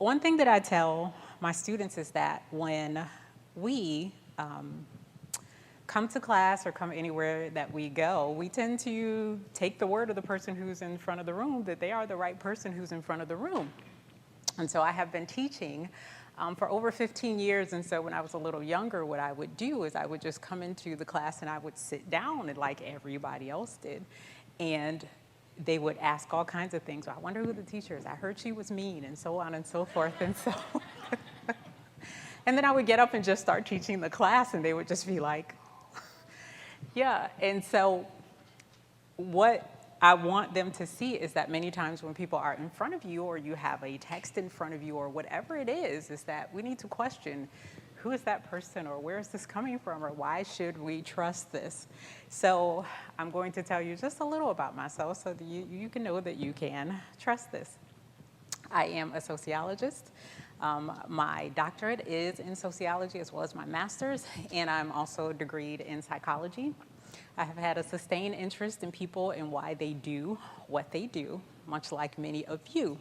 One thing that I tell my students is that when we come to class or come anywhere that we go, we tend to take the word of the person who's in front of the room that they are the right person who's in front of the room. And so I have been teaching for over 15 years, and so when I was a little younger, what I would do is I would just come into the class and I would sit down and like everybody else did, and they would ask all kinds of things. I wonder who the teacher is. I heard she was mean, and so on and so forth. And so, and then I would get up and just start teaching the class, and they would just be like, yeah. And so what I want them to see is that many times when people are in front of you or you have a text in front of you or whatever it is that we need to question who is that person or where is this coming from or why should we trust this? So I'm going to tell you just a little about myself so that you can know that you can trust this. I am a sociologist. My doctorate is in sociology as well as my master's, and I'm also degreed in psychology. I have had a sustained interest in people and why they do what they do, much like many of you.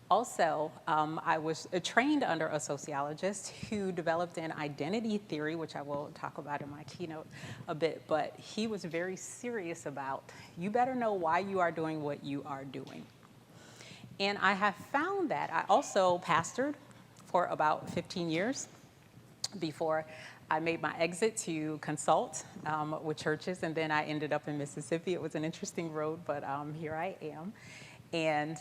Also, I was trained under a sociologist who developed an identity theory, which I will talk about in my keynote a bit, but he was very serious about, you better know why you are doing what you are doing. And I have found that. I also pastored for about 15 years before I made my exit to consult with churches, and then I ended up in Mississippi. It was an interesting road, but here I am. And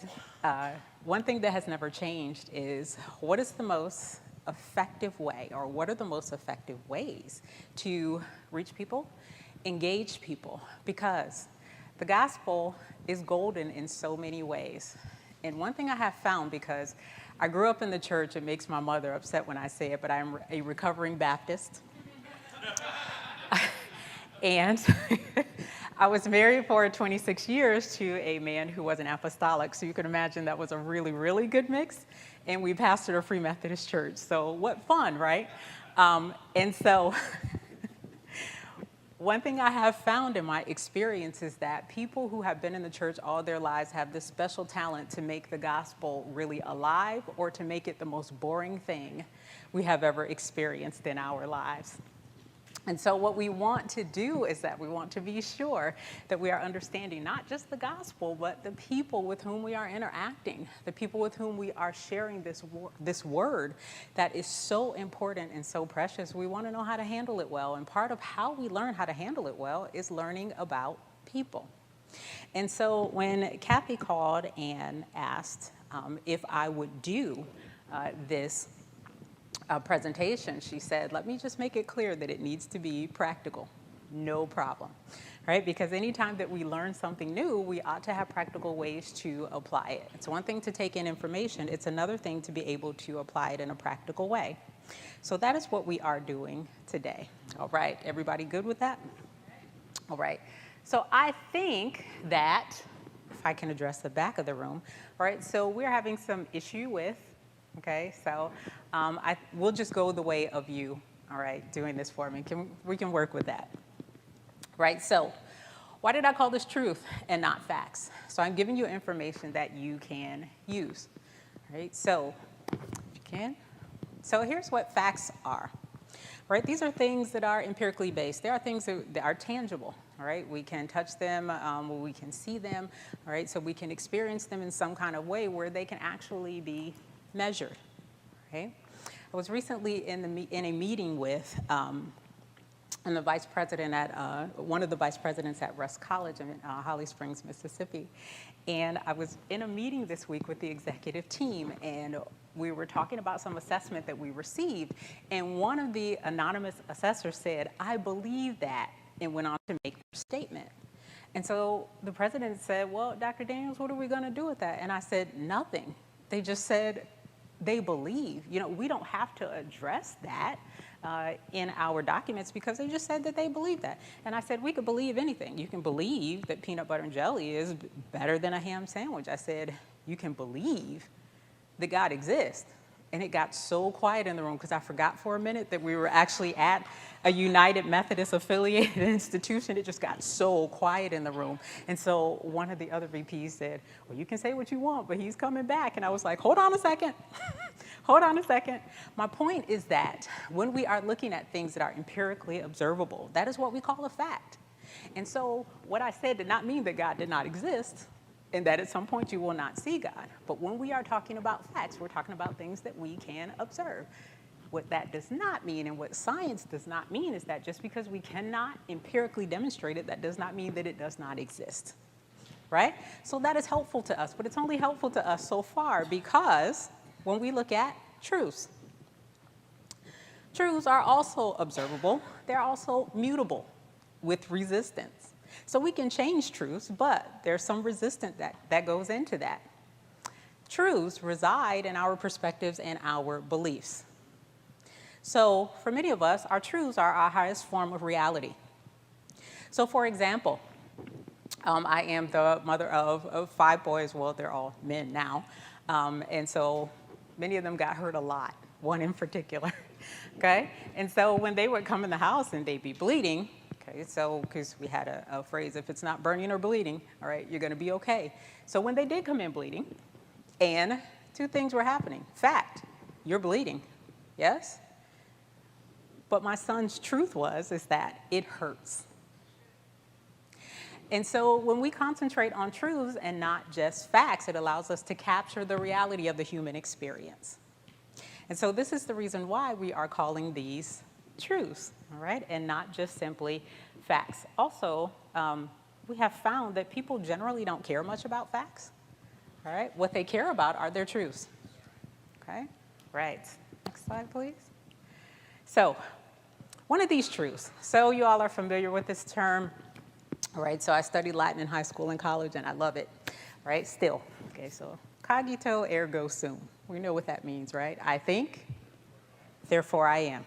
one thing that has never changed is what is the most effective way, or what are the most effective ways to reach people, engage people? Because the gospel is golden in so many ways. And one thing I have found, because I grew up in the church, it makes my mother upset when I say it, but I'm a recovering Baptist. And I was married for 26 years to a man who was an apostolic, so you can imagine that was a really, really good mix. And we pastored a Free Methodist church, so what fun, right? And so one thing I have found in my experience is that people who have been in the church all their lives have this special talent to make the gospel really alive or to make it the most boring thing we have ever experienced in our lives. And so what we want to do is that we want to be sure that we are understanding not just the gospel, but the people with whom we are interacting, the people with whom we are sharing this word that is so important and so precious. We want to know how to handle it well. And part of how we learn how to handle it well is learning about people. And so when Kathy called and asked if I would do this presentation, she said, let me just make it clear that it needs to be practical. No problem, right? Because anytime that we learn something new, we ought to have practical ways to apply it. It's one thing to take in information. It's another thing to be able to apply it in a practical way. So that is what we are doing today. All right, everybody good with that? All right. So I think that, if I can address the back of the room, all right, so we're having some issue with, okay, so we'll just go the way of you, all right, doing this for me. We can work with that, right? So why did I call this truth and not facts? So I'm giving you information that you can use, right? So if you can. So here's what facts are, right? These are things that are empirically based. There are things that are tangible, all right? We can touch them, we can see them, all right? So we can experience them in some kind of way where they can actually be measured, okay? I was recently in a meeting with the vice president at one of the vice presidents at Rusk College in Holly Springs, Mississippi, and I was in a meeting this week with the executive team, and we were talking about some assessment that we received, and one of the anonymous assessors said, "I believe that," and went on to make their statement. And so the president said, "Well, Dr. Daniels, what are we going to do with that?" And I said, "Nothing." They just said they believe. You know, we don't have to address that in our documents because they just said that they believe that. And I said, we could believe anything. You can believe that peanut butter and jelly is better than a ham sandwich. I said, you can believe that God exists. And it got so quiet in the room because I forgot for a minute that we were actually at a United Methodist affiliated institution. It just got so quiet in the room. And so one of the other VPs said, well, you can say what you want, but he's coming back. And I was like, hold on a second. Hold on a second. My point is that when we are looking at things that are empirically observable, that is what we call a fact. And so what I said did not mean that God did not exist and that at some point you will not see God. But when we are talking about facts, we're talking about things that we can observe. What that does not mean, and what science does not mean, is that just because we cannot empirically demonstrate it, that does not mean that it does not exist, right? So that is helpful to us, but it's only helpful to us so far because when we look at truths, truths are also observable. They're also mutable with resistance. So we can change truths, but there's some resistance that goes into that. Truths reside in our perspectives and our beliefs. So for many of us, our truths are our highest form of reality. So for example, I am the mother of 5 boys. Well, they're all men now. And so many of them got hurt a lot, one in particular, okay? And so when they would come in the house and they'd be bleeding, okay, so because we had a phrase, if it's not burning or bleeding, all right, you're gonna be okay. So when they did come in bleeding, and 2 things were happening. Fact, you're bleeding, yes? But my son's truth is that it hurts. And so when we concentrate on truths and not just facts, it allows us to capture the reality of the human experience. And so this is the reason why we are calling these truths, all right, and not just simply facts. Also, we have found that people generally don't care much about facts, all right? What they care about are their truths, okay? Right, next slide, please. So, one of these truths, so you all are familiar with this term, all right, so I studied Latin in high school and college, and I love it, right, still. Okay, so cogito ergo sum. We know what that means, right? I think, therefore I am,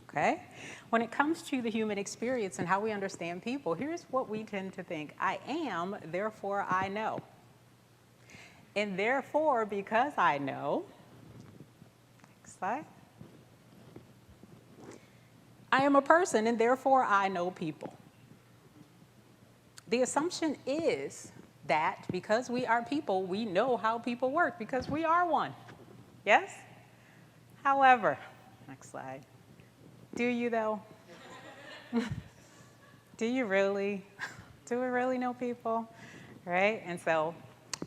okay? When it comes to the human experience and how we understand people, here's what we tend to think. I am, therefore I know. And therefore, because I know, next slide, I am a person, and therefore I know people. The assumption is that because we are people, we know how people work because we are one. Yes? However, next slide. Do you though? Do you really? Do we really know people? Right? And so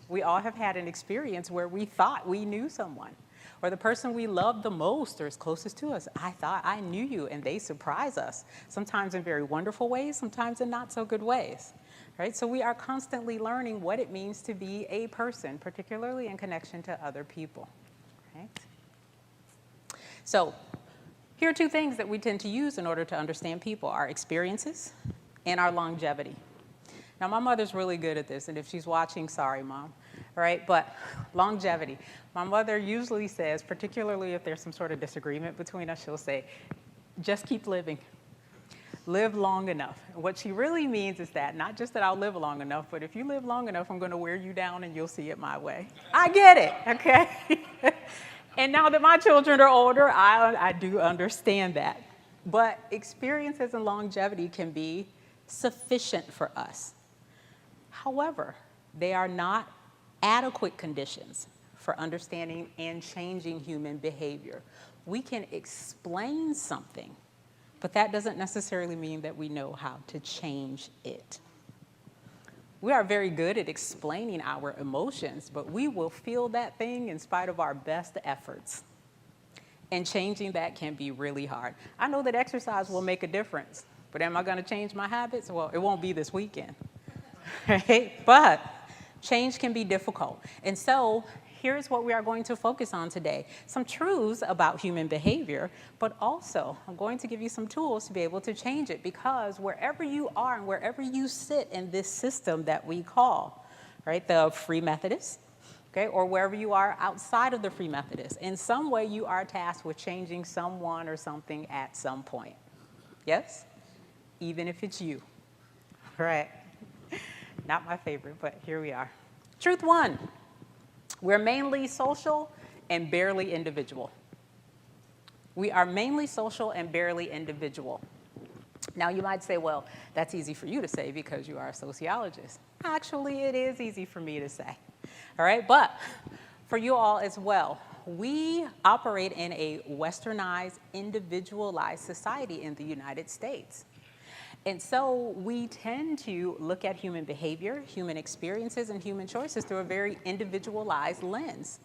we all have had an experience where we thought we knew someone, or the person we loved the most or is closest to us. I thought I knew you, and they surprise us, sometimes in very wonderful ways, sometimes in not so good ways. Right? So we are constantly learning what it means to be a person, particularly in connection to other people. Right? So here are 2 things that we tend to use in order to understand people: our experiences and our longevity. Now, my mother's really good at this, and if she's watching, sorry, Mom. All right, but longevity. My mother usually says, particularly if there's some sort of disagreement between us, she'll say, just keep living. Live long enough. And what she really means is that, not just that I'll live long enough, but if you live long enough, I'm going to wear you down and you'll see it my way. I get it, okay? And now that my children are older, I do understand that. But experiences and longevity can be sufficient for us. However, they are not adequate conditions for understanding and changing human behavior. We can explain something, but that doesn't necessarily mean that we know how to change it. We are very good at explaining our emotions, but we will feel that thing in spite of our best efforts. And changing that can be really hard. I know that exercise will make a difference, but am I going to change my habits? Well, it won't be this weekend, right? But change can be difficult. And so here's what we are going to focus on today. Some truths about human behavior, but also I'm going to give you some tools to be able to change it, because wherever you are and wherever you sit in this system that we call, right, the Free Methodist, okay, or wherever you are outside of the Free Methodist, in some way you are tasked with changing someone or something at some point. Yes? Even if it's you, right? Not my favorite, but here we are. Truth 1. We're mainly social and barely individual. We are mainly social and barely individual. Now you might say, well, that's easy for you to say because you are a sociologist. Actually, it is easy for me to say, all right? But for you all as well, we operate in a westernized, individualized society in the United States. And so we tend to look at human behavior, human experiences, and human choices through a very individualized lens.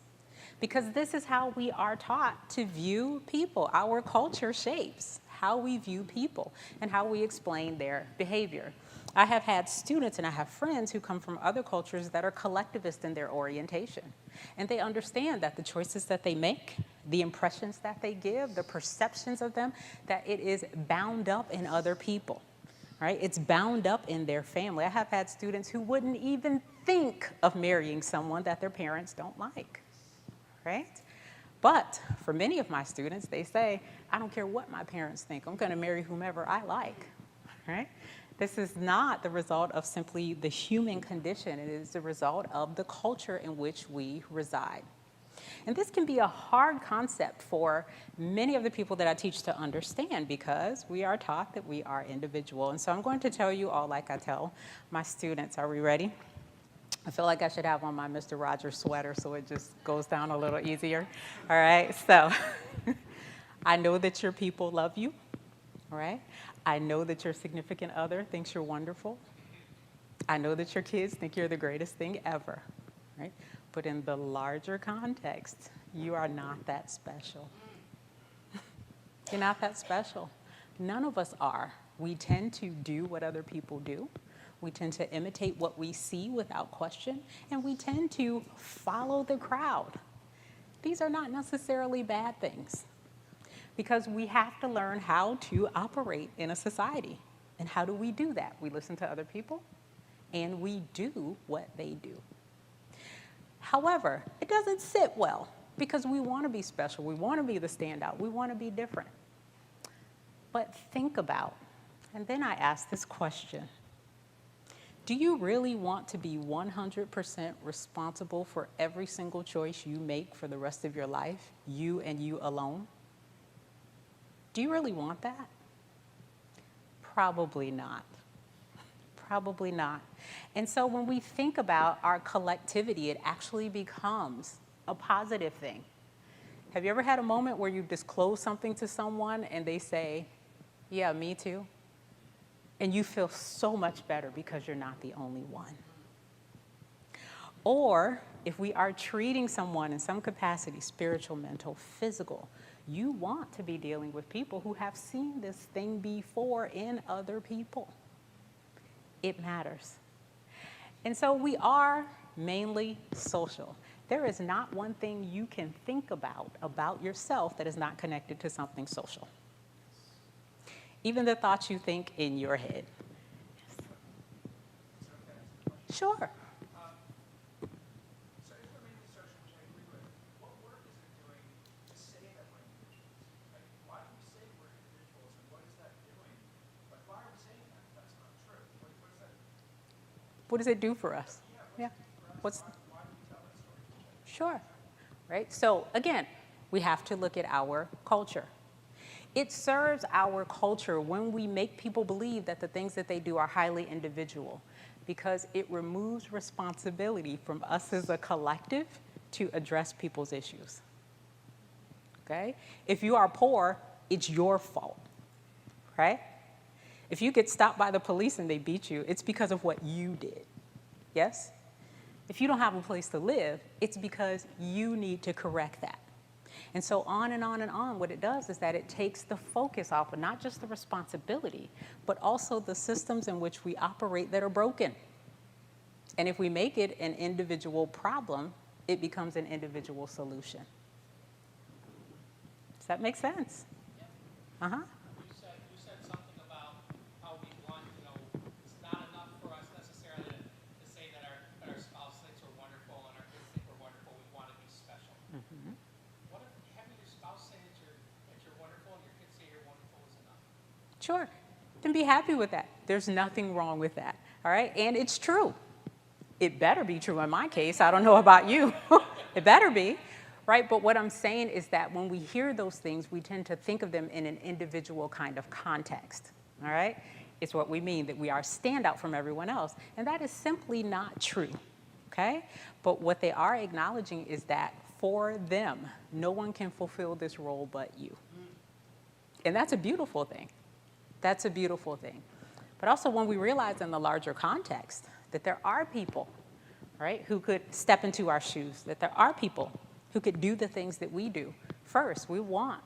Because this is how we are taught to view people. Our culture shapes how we view people and how we explain their behavior. I have had students and I have friends who come from other cultures that are collectivist in their orientation. And they understand that the choices that they make, the impressions that they give, the perceptions of them, that it is bound up in other people, right? It's bound up in their family. I have had students who wouldn't even think of marrying someone that their parents don't like, right? But for many of my students, they say, I don't care what my parents think, I'm gonna marry whomever I like, right? This is not the result of simply the human condition. It is the result of the culture in which we reside. And this can be a hard concept for many of the people that I teach to understand because we are taught that we are individual. And so I'm going to tell you all like I tell my students. Are we ready? I feel like I should have on my Mr. Rogers sweater so it just goes down a little easier. All right, so I know that your people love you, all right? I know that your significant other thinks you're wonderful. I know that your kids think you're the greatest thing ever, right? But in the larger context, you are not that special. You're not that special. None of us are. We tend to do what other people do. We tend to imitate what we see without question, and we tend to follow the crowd. These are not necessarily bad things, because we have to learn how to operate in a society. And how do we do that? We listen to other people, and we do what they do. However, it doesn't sit well, because we want to be special. We want to be the standout. We want to be different. But think about, and then I ask this question, do you really want to be 100% responsible for every single choice you make for the rest of your life, you and you alone? Do you really want that? Probably not. Probably not. And so when we think about our collectivity, it actually becomes a positive thing. Have you ever had a moment where you disclose something to someone and they say, yeah, me too? And you feel so much better because you're not the only one. Or if we are treating someone in some capacity, spiritual, mental, physical, you want to be dealing with people who have seen this thing before in other people. It matters. And so we are mainly social. There is not one thing you can think about yourself that is not connected to something social. Even the thoughts you think in your head. Sure. What does it do for us? Yeah. Sure. Right? So again, we have to look at our culture. It serves our culture when we make people believe that the things that they do are highly individual, because it removes responsibility from us as a collective to address people's issues. Okay? If you are poor, it's your fault, right? If you get stopped by the police and they beat you, it's because of what you did, yes? If you don't have a place to live, it's because you need to correct that. And so on and on and on, what it does is that it takes the focus off of not just the responsibility, but also the systems in which we operate that are broken. And if we make it an individual problem, it becomes an individual solution. Does that make sense? Yeah. Uh-huh. You said something about how we want, it's not enough for us necessarily to say that our spouse thinks we're wonderful and our kids think we're wonderful. We want to be special. Mm-hmm. What if having your spouse say that you're wonderful and your kids say you're wonderful is enough? Sure. Then be happy with that. There's nothing wrong with that. All right? And it's true. It better be true in my case. I don't know about you. It better be. right? But what I'm saying is that when we hear those things, we tend to think of them in an individual kind of context, all right? It's what we mean that we are standout from everyone else. And that is simply not true, okay? But what they are acknowledging is that for them, no one can fulfill this role but you. And that's a beautiful thing. That's a beautiful thing. But also when we realize in the larger context that there are people, right, who could step into our shoes, that there are people who could do the things that we do. First, we want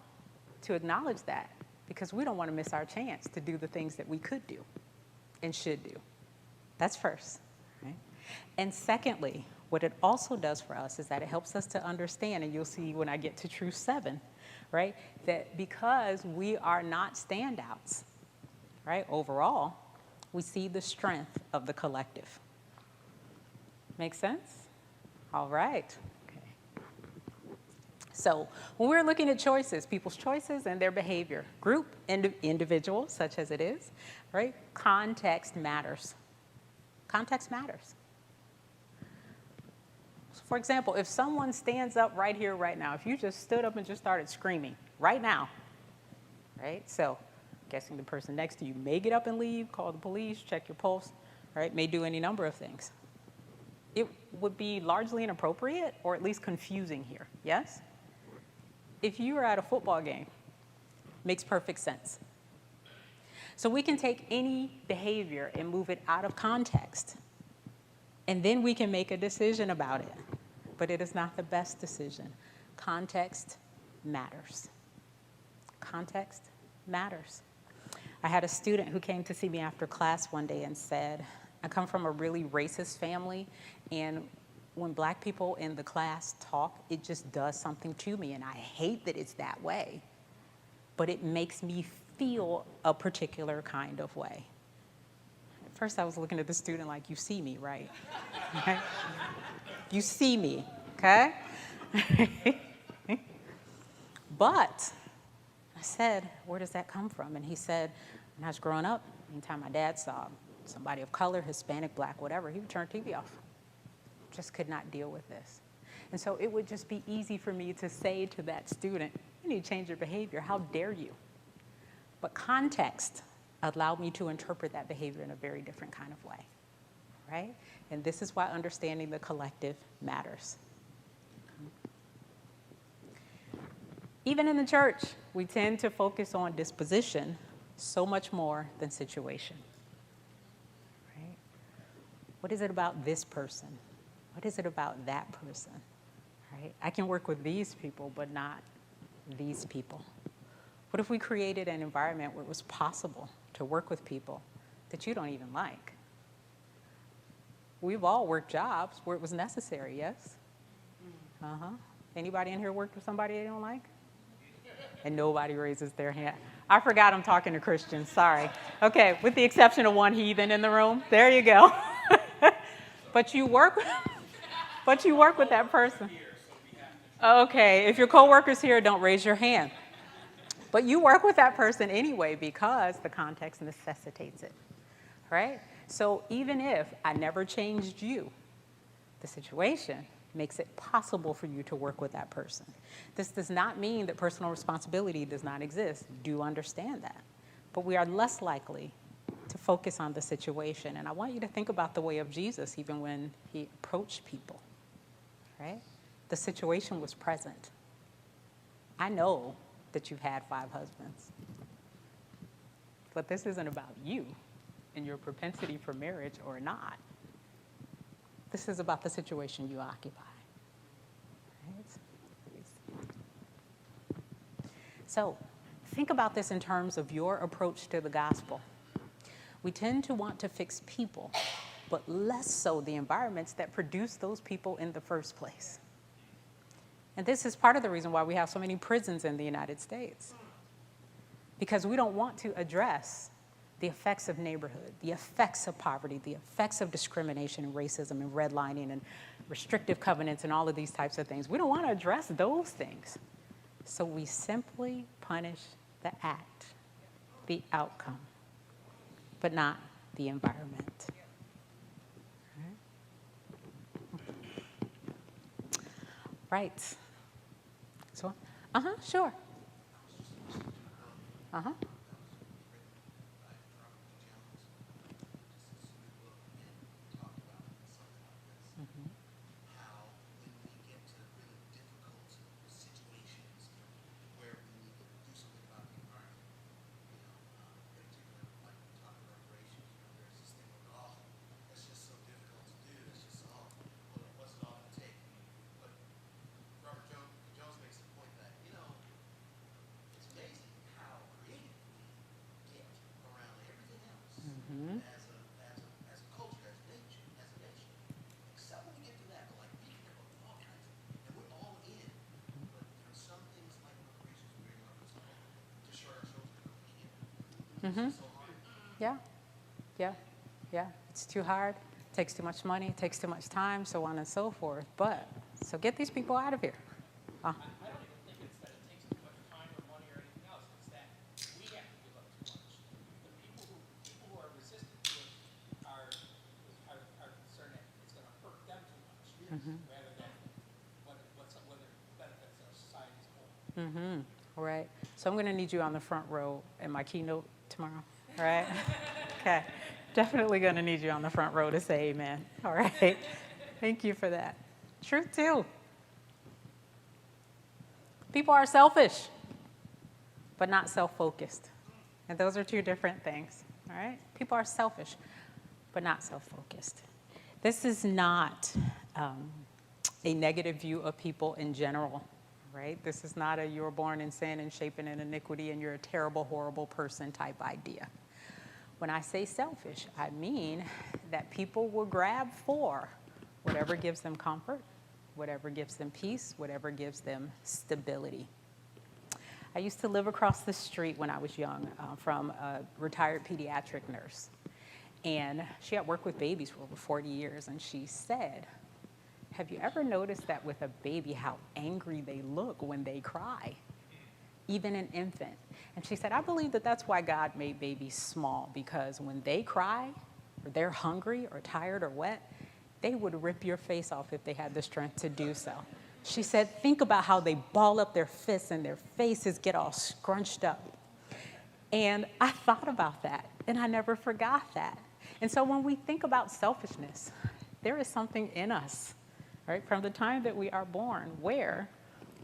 to acknowledge that because we don't want to miss our chance to do the things that we could do and should do. That's first, right? And secondly, what it also does for us is that it helps us to understand, and you'll see when I get to Truth 7, right, that because we are not standouts, right, overall, we see the strength of the collective. Make sense? All right. Okay. So when we're looking at choices, people's choices and their behavior, group, individual, such as it is, right, context matters. Context matters. So for example, if someone stands up right here, right now, if you just stood up and just started screaming right now, right, so guessing the person next to you may get up and leave, call the police, check your pulse, right, may do any number of things. It would be largely inappropriate or at least confusing here, yes? If you are at a football game, makes perfect sense. So we can take any behavior and move it out of context, and then we can make a decision about it. But it is not the best decision. Context matters. Context matters. I had a student who came to see me after class one day and said, I come from a really racist family, and when black people in the class talk, it just does something to me, and I hate that it's that way, but it makes me feel a particular kind of way. At first I was looking at the student like, you see me, right? Okay? You see me, okay? But I said, where does that come from? And he said, when I was growing up, anytime my dad saw somebody of color, Hispanic, black, whatever, he would turn TV off. Just could not deal with this. And so it would just be easy for me to say to that student, you need to change your behavior. How dare you? But context allowed me to interpret that behavior in a very different kind of way, right? And this is why understanding the collective matters. Even in the church, we tend to focus on disposition so much more than situation. Right? What is it about this person? What is it about that person? Right? I can work with these people, but not these people. What if we created an environment where it was possible to work with people that you don't even like? We've all worked jobs where it was necessary, yes? Uh-huh. Anybody in here worked with somebody they don't like? And nobody raises their hand. I forgot I'm talking to Christians, sorry. Okay, with the exception of one heathen in the room. There you go. But you work with that person. Okay, if your coworker's here, don't raise your hand. But you work with that person anyway because the context necessitates it, right? So even if I never changed you, the situation makes it possible for you to work with that person. This does not mean that personal responsibility does not exist. Do understand that. But we are less likely to focus on the situation. And I want you to think about the way of Jesus even when he approached people, right? The situation was present. I know that you've had 5 husbands. But this isn't about you and your propensity for marriage or not. This is about the situation you occupy. Right? So think about this in terms of your approach to the gospel. We tend to want to fix people, but less so the environments that produce those people in the first place. And this is part of the reason why we have so many prisons in the United States. Because we don't want to address the effects of neighborhood, the effects of poverty, the effects of discrimination and racism and redlining and restrictive covenants and all of these types of things. We don't want to address those things. So we simply punish the act, the outcome, but not the environment. Right. Sure. Uh-huh. Yeah, yeah, yeah. It's too hard. Takes too much money. Takes too much time. So on and so forth. But so get these people out of here. I don't even think it's that it takes too much time or money or anything else. It's that we have to give up too much. The people who are resistant to it are concerned that it's going to hurt them too much, rather than whether it benefits our society as a whole. All right. So I'm going to need you on the front row in my keynote tomorrow. All right. Okay. Definitely going to need you on the front row to say amen. All right. Thank you for that. Truth too. People are selfish, but not self-focused. And those are two different things. All right. People are selfish, but not self-focused. This is not a negative view of people in general. Right? This is not a you were born in sin and shapen in iniquity and you're a terrible, horrible person type idea. When I say selfish, I mean that people will grab for whatever gives them comfort, whatever gives them peace, whatever gives them stability. I used to live across the street when I was young from a retired pediatric nurse. And she had worked with babies for over 40 years. And she said, have you ever noticed that with a baby, how angry they look when they cry, even an infant? And she said, I believe that that's why God made babies small, because when they cry, or they're hungry or tired or wet, they would rip your face off if they had the strength to do so. She said, think about how they ball up their fists and their faces get all scrunched up. And I thought about that, and I never forgot that. And so when we think about selfishness, there is something in us, right, from the time that we are born, where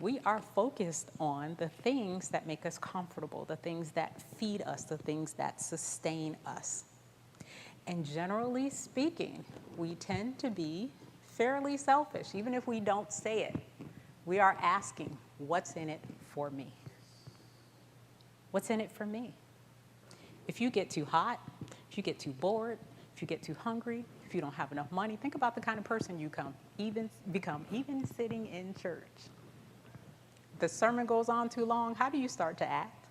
we are focused on the things that make us comfortable, the things that feed us, the things that sustain us. And generally speaking, we tend to be fairly selfish. Even if we don't say it, we are asking, what's in it for me? What's in it for me? If you get too hot, if you get too bored, if you get too hungry, if you don't have enough money, think about the kind of person you become, even sitting in church. The sermon goes on too long, how do you start to act?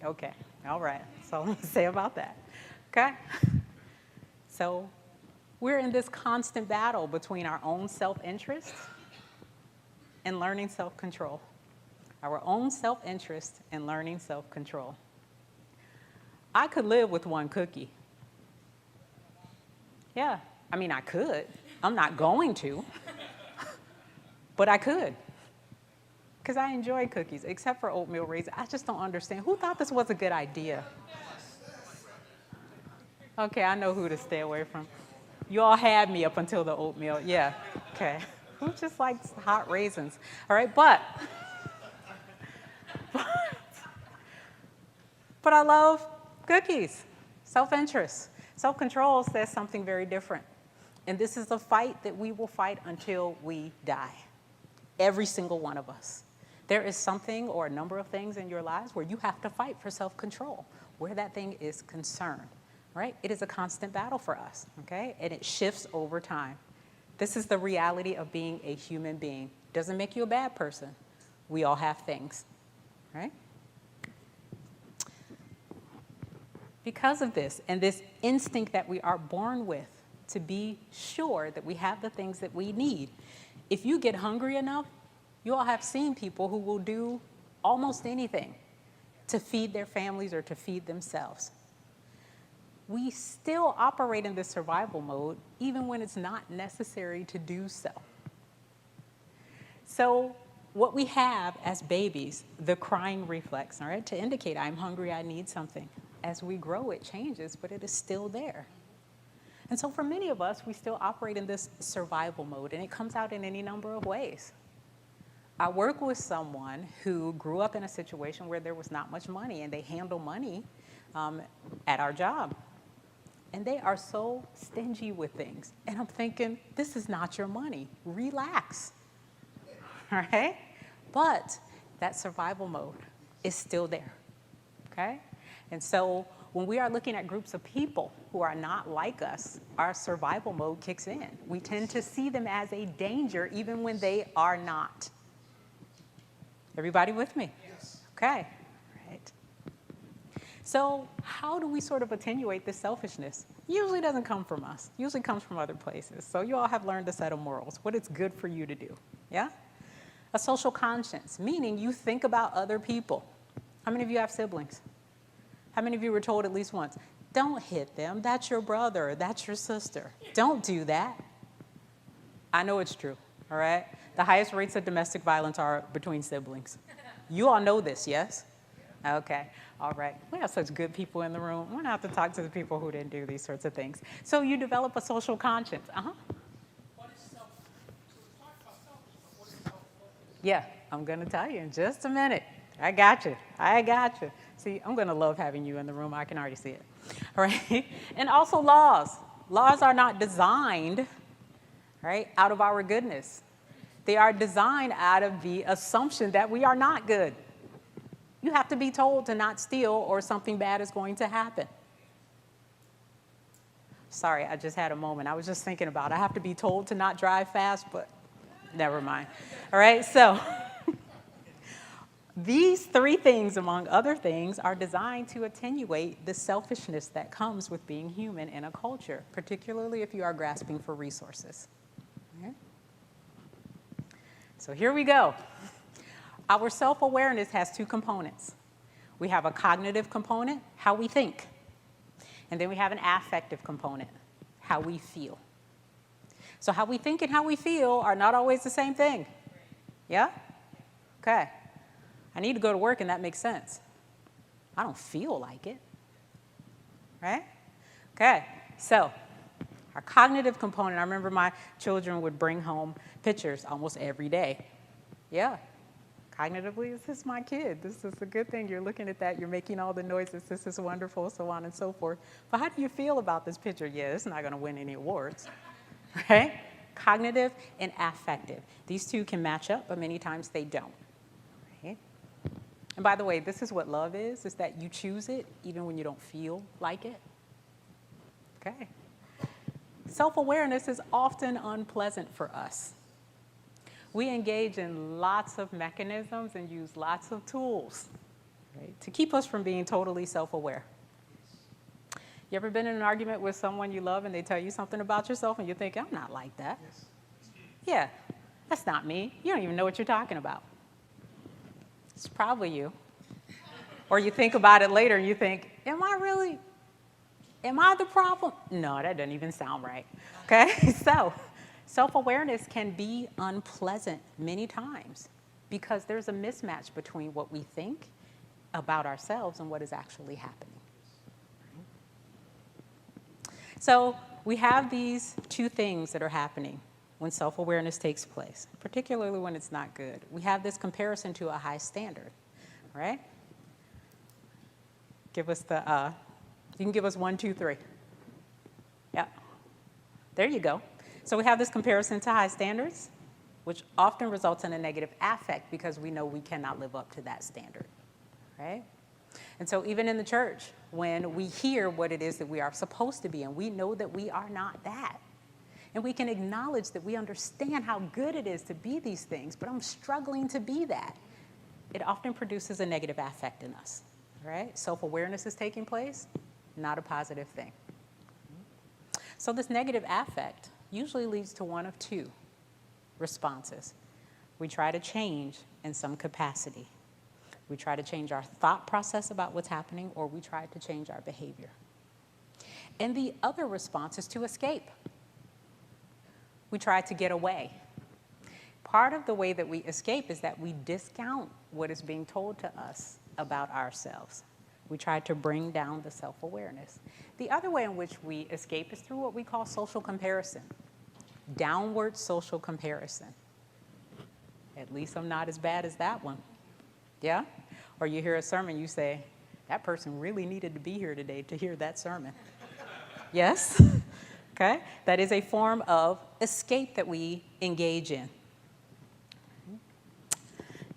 Okay, all right, so let me say about that, okay? So we're in this constant battle between our own self-interest and learning self-control. Our own self-interest and learning self-control. I could live with one cookie. Yeah, I mean, I could. I'm not going to, but I could. Because I enjoy cookies, except for oatmeal raisins. I just don't understand. Who thought this was a good idea? Okay, I know who to stay away from. You all had me up until the oatmeal. Yeah, okay. Who just likes hot raisins? All right, but I love cookies. Self-interest. Self-control says something very different. And this is a fight that we will fight until we die. Every single one of us. There is something or a number of things in your lives where you have to fight for self-control, where that thing is concerned, right? It is a constant battle for us, okay? And it shifts over time. This is the reality of being a human being. Doesn't make you a bad person. We all have things, right? Because of this and this instinct that we are born with to be sure that we have the things that we need, if you get hungry enough, you all have seen people who will do almost anything to feed their families or to feed themselves. We still operate in this survival mode even when it's not necessary to do so. So what we have as babies, the crying reflex, all right, to indicate I'm hungry, I need something. As we grow, it changes, but it is still there. And so for many of us, we still operate in this survival mode, and it comes out in any number of ways. I work with someone who grew up in a situation where there was not much money, and they handle money at our job. And they are so stingy with things. And I'm thinking, this is not your money. Relax. All right? But that survival mode is still there. Okay? And so when we are looking at groups of people who are not like us, our survival mode kicks in. We tend to see them as a danger even when they are not. Everybody with me? Yes. Okay. All right. So how do we sort of attenuate this selfishness? Usually doesn't come from us. Usually comes from other places. So you all have learned a set of morals, what it's good for you to do. Yeah? A social conscience, meaning you think about other people. How many of you have siblings? How many of you were told at least once, don't hit them, that's your brother, that's your sister. Don't do that. I know it's true, all right? The highest rates of domestic violence are between siblings. You all know this, yes? Okay, all right. We have such good people in the room. We're gonna have to talk to the people who didn't do these sorts of things. So you develop a social conscience. What is self? So we talked about selfish, but what is self-focused? Yeah, I'm gonna tell you in just a minute. I got you. See, I'm gonna love having you in the room. I can already see it. All right? And also laws. Laws are not designed, right, out of our goodness. They are designed out of the assumption that we are not good. You have to be told to not steal or something bad is going to happen. Sorry, I just had a moment. I was just thinking about I have to be told to not drive fast, but never mind. All right, so these three things, among other things, are designed to attenuate the selfishness that comes with being human in a culture, particularly if you are grasping for resources. Okay? So here we go. Our self-awareness has two components. We have a cognitive component, how we think. And then we have an affective component, how we feel. So how we think and how we feel are not always the same thing. Yeah? Okay. I need to go to work and that makes sense. I don't feel like it. Right? Okay. So our cognitive component, I remember my children would bring home pictures almost every day. Yeah. Cognitively, this is my kid. This is a good thing. You're looking at that. You're making all the noises. This is wonderful, so on and so forth. But how do you feel about this picture? Yeah, it's not going to win any awards. Right? Cognitive and affective. These two can match up, but many times they don't. Right? And by the way, this is what love is that you choose it even when you don't feel like it. Okay. Self-awareness is often unpleasant for us. We engage in lots of mechanisms and use lots of tools, right, to keep us from being totally self-aware. You ever been in an argument with someone you love and they tell you something about yourself and you think, I'm not like that? Yes. Yeah, that's not me. You don't even know what you're talking about. It's probably you. Or you think about it later and you think, am I the problem? No, that doesn't even sound right. Okay, so self-awareness can be unpleasant many times because there's a mismatch between what we think about ourselves and what is actually happening. So we have these two things that are happening when self-awareness takes place, particularly when it's not good. We have this comparison to a high standard, right? Give us the, you can give us 1, 2, 3. Yeah, there you go. So we have this comparison to high standards, which often results in a negative affect because we know we cannot live up to that standard, right? And so even in the church, when we hear what it is that we are supposed to be, and we know that we are not that, and we can acknowledge that we understand how good it is to be these things, but I'm struggling to be that, it often produces a negative affect in us, right? Self-awareness is taking place, not a positive thing. So this negative affect usually leads to one of two responses. We try to change in some capacity. We try to change our thought process about what's happening, or we try to change our behavior. And the other response is to escape. We try to get away. Part of the way that we escape is that we discount what is being told to us about ourselves. We try to bring down the self-awareness. The other way in which we escape is through what we call social comparison, downward social comparison. At least I'm not as bad as that one. Yeah? Or you hear a sermon, you say, that person really needed to be here today to hear that sermon. Yes? Okay? That is a form of escape that we engage in.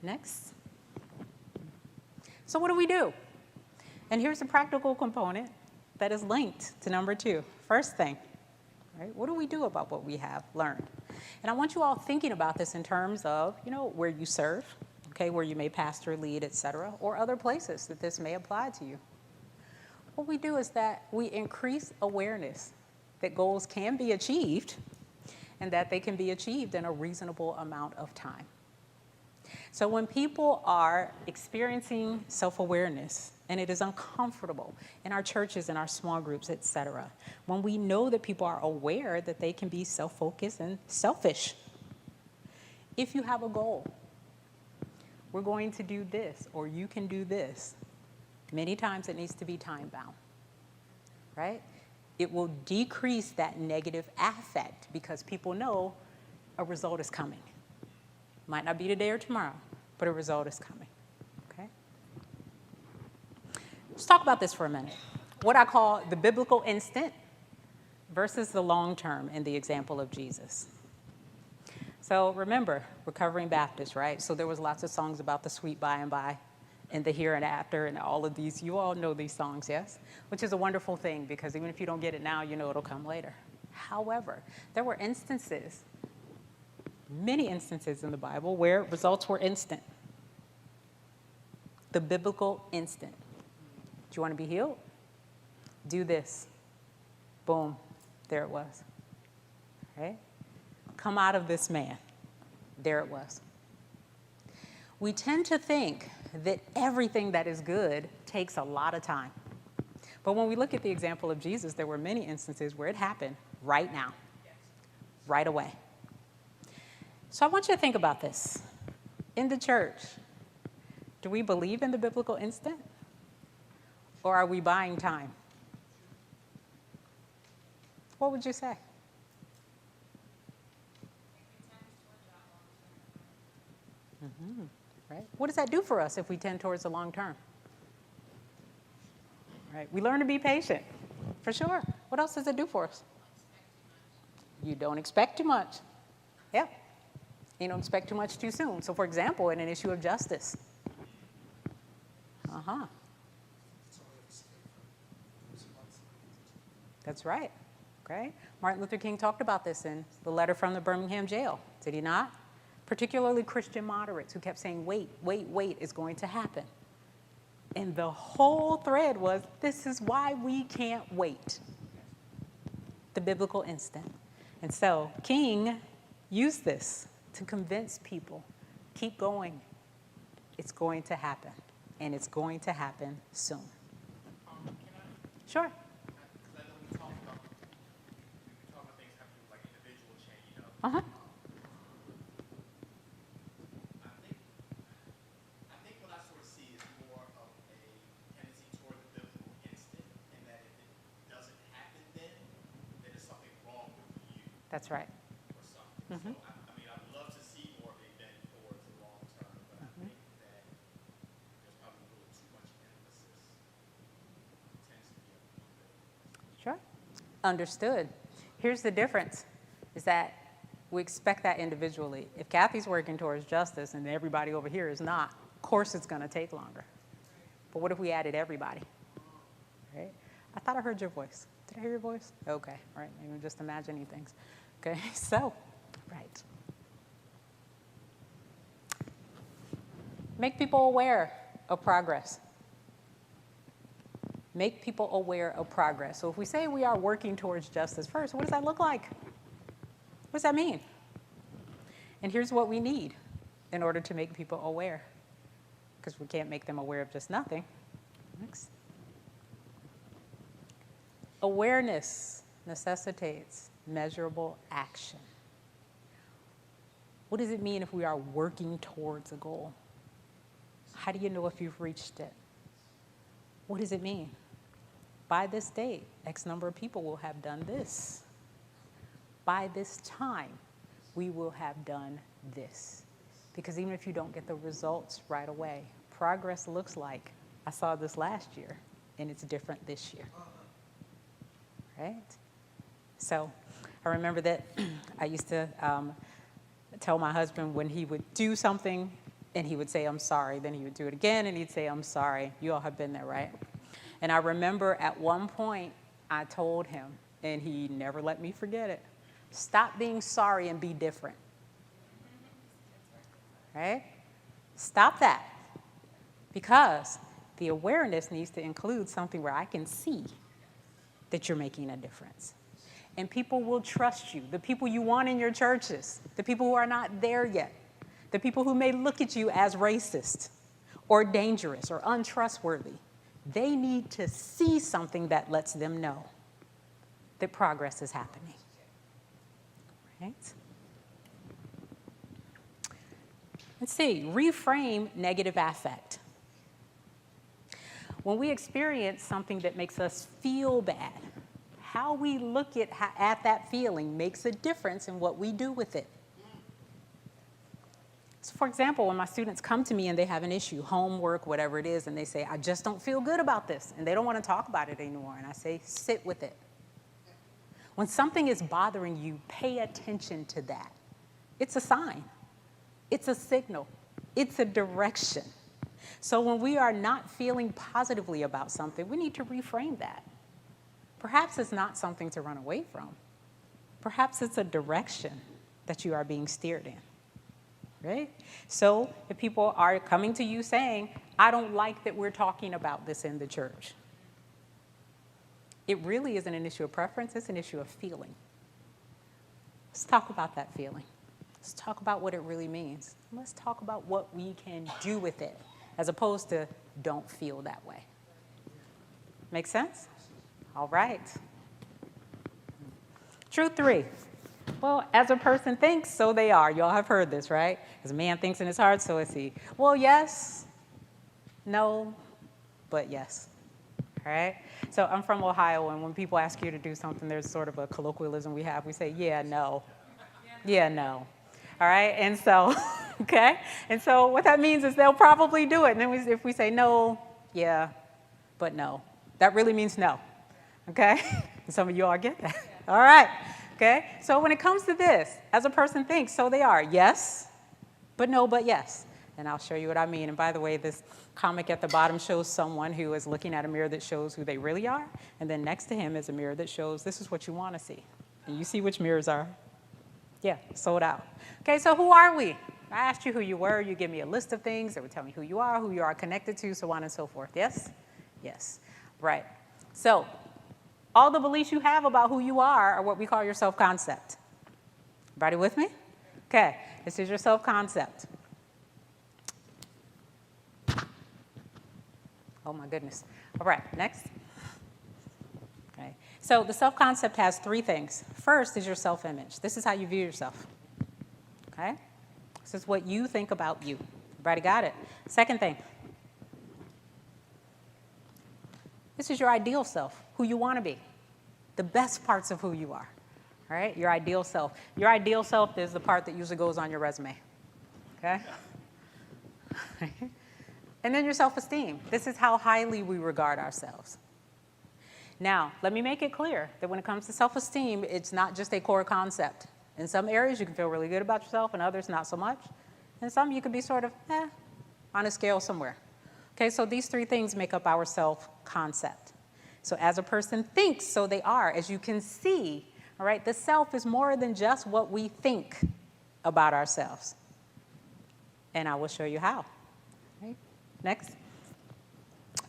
Next. So what do we do? And here's a practical component that is linked to number 2. First thing, right? What do we do about what we have learned? And I want you all thinking about this in terms of, where you serve, okay, where you may pastor, lead, etc., or other places that this may apply to you. What we do is that we increase awareness that goals can be achieved and that they can be achieved in a reasonable amount of time. So when people are experiencing self-awareness and it is uncomfortable in our churches, in our small groups, etc., when we know that people are aware that they can be self-focused and selfish, if you have a goal, we're going to do this or you can do this, many times it needs to be time-bound, right? It will decrease that negative affect because people know a result is coming. Might not be today or tomorrow, but a result is coming, okay? Let's talk about this for a minute. What I call the biblical instant versus the long term in the example of Jesus. So remember, recovering Baptist, right? So there was lots of songs about the sweet by and by and the here and after and all of these. You all know these songs, yes? Which is a wonderful thing because even if you don't get it now, you know it'll come later. However, there were instances, many instances in the Bible where results were instant. The biblical instant. Do you want to be healed? Do this. Boom. There it was. Right? Come out of this man. There it was. We tend to think that everything that is good takes a lot of time. But when we look at the example of Jesus, there were many instances where it happened right now, right away. So I want you to think about this. In the church, do we believe in the biblical instant? Or are we buying time? What would you say? Mm-hmm. Right? What does that do for us if we tend towards the long term? Right? We learn to be patient, for sure. What else does it do for us? You don't expect too much. Yeah. You don't expect too much too soon. So, for example, in an issue of justice. That's right. Okay? Martin Luther King talked about this in the letter from the Birmingham jail, did he not? Particularly Christian moderates who kept saying, wait, it's going to happen. And the whole thread was, this is why we can't wait. The biblical instant. And so King used this to convince people, keep going. It's going to happen. And it's going to happen soon. Sure. Because I know we talk about things happening like individual change, Uh-huh. I think what I sort of see is more of a tendency toward the biblical instant, in that if it doesn't happen then there's something wrong with you That's right. or something. Mm-hmm. So I mean, I'd love to see more of a bend towards the long term, but I think that there's probably a little too much emphasis tends to be on the biblical. Sure. Understood. Here's the difference, is that we expect that individually. If Kathy's working towards justice and everybody over here is not, of course it's going to take longer. But what if we added everybody? Right? I thought I heard your voice. Did I hear your voice? Okay, all right. Maybe I'm just imagining things. Okay, so, right. Make people aware of progress. Make people aware of progress. So if we say we are working towards justice first, what does that look like? What does that mean? And here's what we need in order to make people aware, because we can't make them aware of just nothing. Next. Awareness necessitates measurable action. What does it mean if we are working towards a goal? How do you know if you've reached it? What does it mean? By this date, X number of people will have done this. By this time, we will have done this. Because even if you don't get the results right away, progress looks like, I saw this last year, and it's different this year. Right? So I remember that I used to tell my husband when he would do something, and he would say, I'm sorry. Then he would do it again, and he'd say, I'm sorry. You all have been there, right? And I remember at one point, I told him, and he never let me forget it, stop being sorry and be different. Right? Stop that. Because the awareness needs to include something where I can see that you're making a difference. And people will trust you. The people you want in your churches, the people who are not there yet, the people who may look at you as racist or dangerous or untrustworthy, they need to see something that lets them know that progress is happening. Right? Let's see, reframe negative affect. When we experience something that makes us feel bad, how we look at that feeling makes a difference in what we do with it. So for example, when my students come to me and they have an issue, homework, whatever it is, and they say, I just don't feel good about this, and they don't want to talk about it anymore, and I say, sit with it. When something is bothering you, pay attention to that. It's a sign. It's a signal. It's a direction. So when we are not feeling positively about something, we need to reframe that. Perhaps it's not something to run away from. Perhaps it's a direction that you are being steered in. Right? So if people are coming to you saying, I don't like that we're talking about this in the church, it really isn't an issue of preference, it's an issue of feeling. Let's talk about that feeling. Let's talk about what it really means. Let's talk about what we can do with it, as opposed to don't feel that way. Make sense? All right. Truth 3. Well, as a person thinks, so they are. Y'all have heard this, right? As a man thinks in his heart, so is he. Well, yes, no, but yes. All right? So I'm from Ohio, and when people ask you to do something, there's sort of a colloquialism we have. We say, yeah, no. Yeah, no. All right? And so, okay? And so what that means is they'll probably do it. And then if we say no, yeah, but no, that really means no. Okay? And some of you all get that. All right. Okay? So when it comes to this, as a person thinks, so they are. Yes, but no, but yes. And I'll show you what I mean. And by the way, this comic at the bottom shows someone who is looking at a mirror that shows who they really are. And then next to him is a mirror that shows this is what you want to see. And you see which mirrors are? Yeah, sold out. Okay, so who are we? I asked you who you were. You give me a list of things that would tell me who you are connected to, so on and so forth. Yes? Yes. Right. So all the beliefs you have about who you are what we call your self-concept. Everybody with me? Okay, this is your self-concept. Oh my goodness. All right, next. Okay, so the self-concept has 3 things. First is your self-image. This is how you view yourself. Okay? This is what you think about you. Everybody got it? Second thing. This is your ideal self, who you want to be, the best parts of who you are, all right? Your ideal self. Your ideal self is the part that usually goes on your resume, okay? And then your self-esteem. This is how highly we regard ourselves. Now, let me make it clear that when it comes to self-esteem, it's not just a core concept. In some areas, you can feel really good about yourself, and others, not so much. In some, you could be sort of, on a scale somewhere. Okay, so these 3 things make up our self-concept. So as a person thinks, so they are. As you can see, all right, the self is more than just what we think about ourselves. And I will show you how. Right? Next.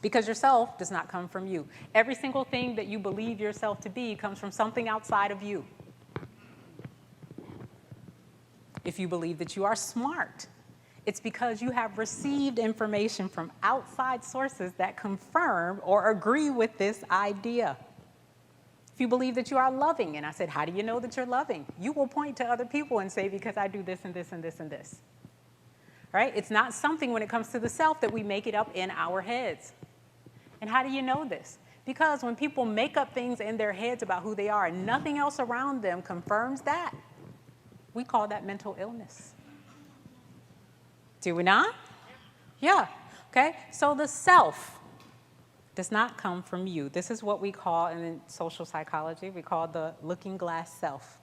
Because yourself does not come from you. Every single thing that you believe yourself to be comes from something outside of you. If you believe that you are smart, it's because you have received information from outside sources that confirm or agree with this idea. If you believe that you are loving, and I said, how do you know that you're loving? You will point to other people and say, because I do this and this and this and this. Right? It's not something when it comes to the self that we make it up in our heads. And how do you know this? Because when people make up things in their heads about who they are and nothing else around them confirms that, we call that mental illness. Do we not? Yeah. Okay? So the self does not come from you. This is what we call, in social psychology, we call the looking glass self.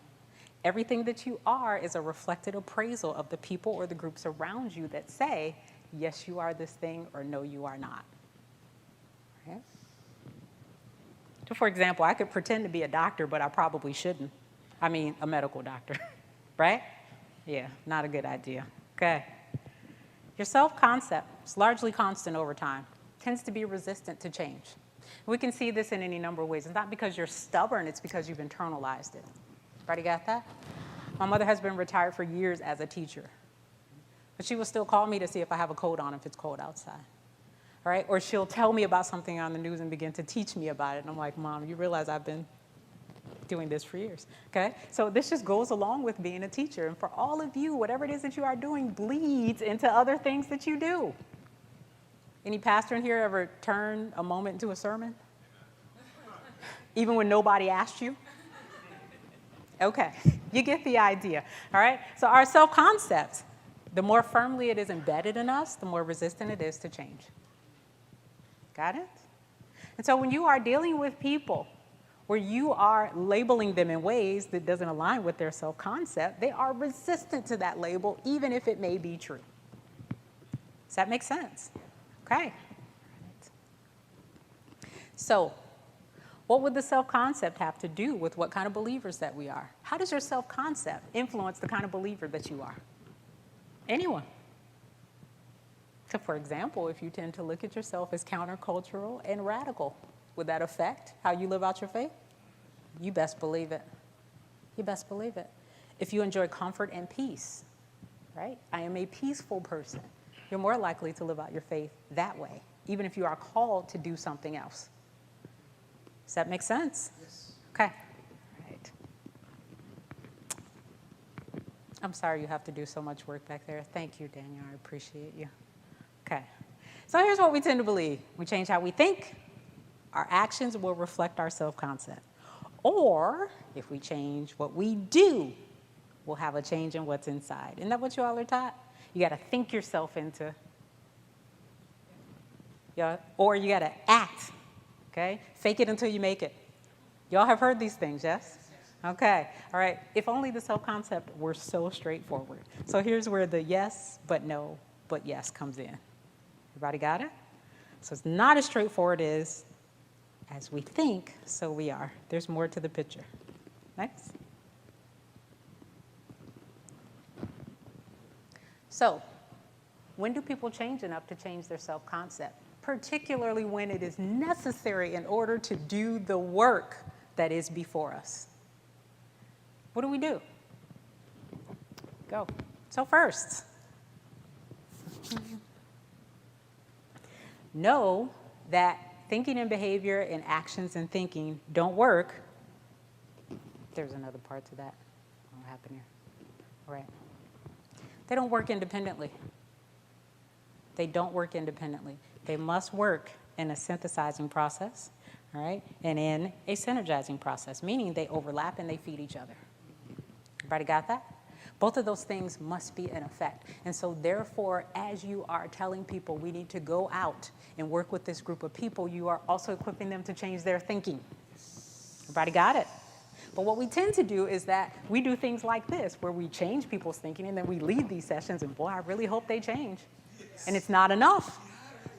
Everything that you are is a reflected appraisal of the people or the groups around you that say, yes, you are this thing, or no, you are not. Right? So for example, I could pretend to be a doctor, but I probably shouldn't. I mean, a medical doctor, right? Yeah, not a good idea. Okay. Your self-concept is largely constant over time, tends to be resistant to change. We can see this in any number of ways. It's not because you're stubborn, it's because you've internalized it. Everybody got that? My mother has been retired for years as a teacher, but she will still call me to see if I have a coat on if it's cold outside. All right? Or she'll tell me about something on the news and begin to teach me about it. And I'm like, Mom, you realize I've been doing this for years, okay? So this just goes along with being a teacher. And for all of you, whatever it is that you are doing bleeds into other things that you do. Any pastor in here ever turn a moment into a sermon? Even when nobody asked you? Okay, you get the idea, all right? So our self-concept, the more firmly it is embedded in us, the more resistant it is to change. Got it? And so when you are dealing with people where you are labeling them in ways that doesn't align with their self-concept, they are resistant to that label, even if it may be true. Does that make sense? Okay. So what would the self-concept have to do with what kind of believers that we are? How does your self-concept influence the kind of believer that you are? Anyone. So for example, if you tend to look at yourself as countercultural and radical, would that affect how you live out your faith? You best believe it. You best believe it. If you enjoy comfort and peace, right? I am a peaceful person. You're more likely to live out your faith that way, even if you are called to do something else. Does that make sense? Yes. Okay. Right. I'm sorry you have to do so much work back there. Thank you, Daniel. I appreciate you. Okay. So here's what we tend to believe. We change how we think. Our actions will reflect our self-concept. Or if we change what we do, we'll have a change in what's inside. Isn't that what you all are taught? You got to think yourself into, yeah, or you got to act. Okay? Fake it until you make it. Y'all have heard these things, yes? Okay. All right. If only the self-concept were so straightforward. So here's where the yes, but no, but yes comes in. Everybody got it? So it's not as straightforward as we think, so we are. There's more to the picture. Next. So when do people change enough to change their self-concept? Particularly when it is necessary in order to do the work that is before us. What do? Go. So first, know that thinking and behavior and actions and thinking don't work. There's another part to that. What happened here? All right. They don't work independently. They don't work independently. They must work in a synthesizing process, all right, and in a synergizing process, meaning they overlap and they feed each other. Everybody got that? Both of those things must be in effect. And so therefore, as you are telling people we need to go out and work with this group of people, you are also equipping them to change their thinking. Everybody got it? But what we tend to do is that we do things like this, where we change people's thinking, and then we lead these sessions, and boy, I really hope they change. And it's not enough.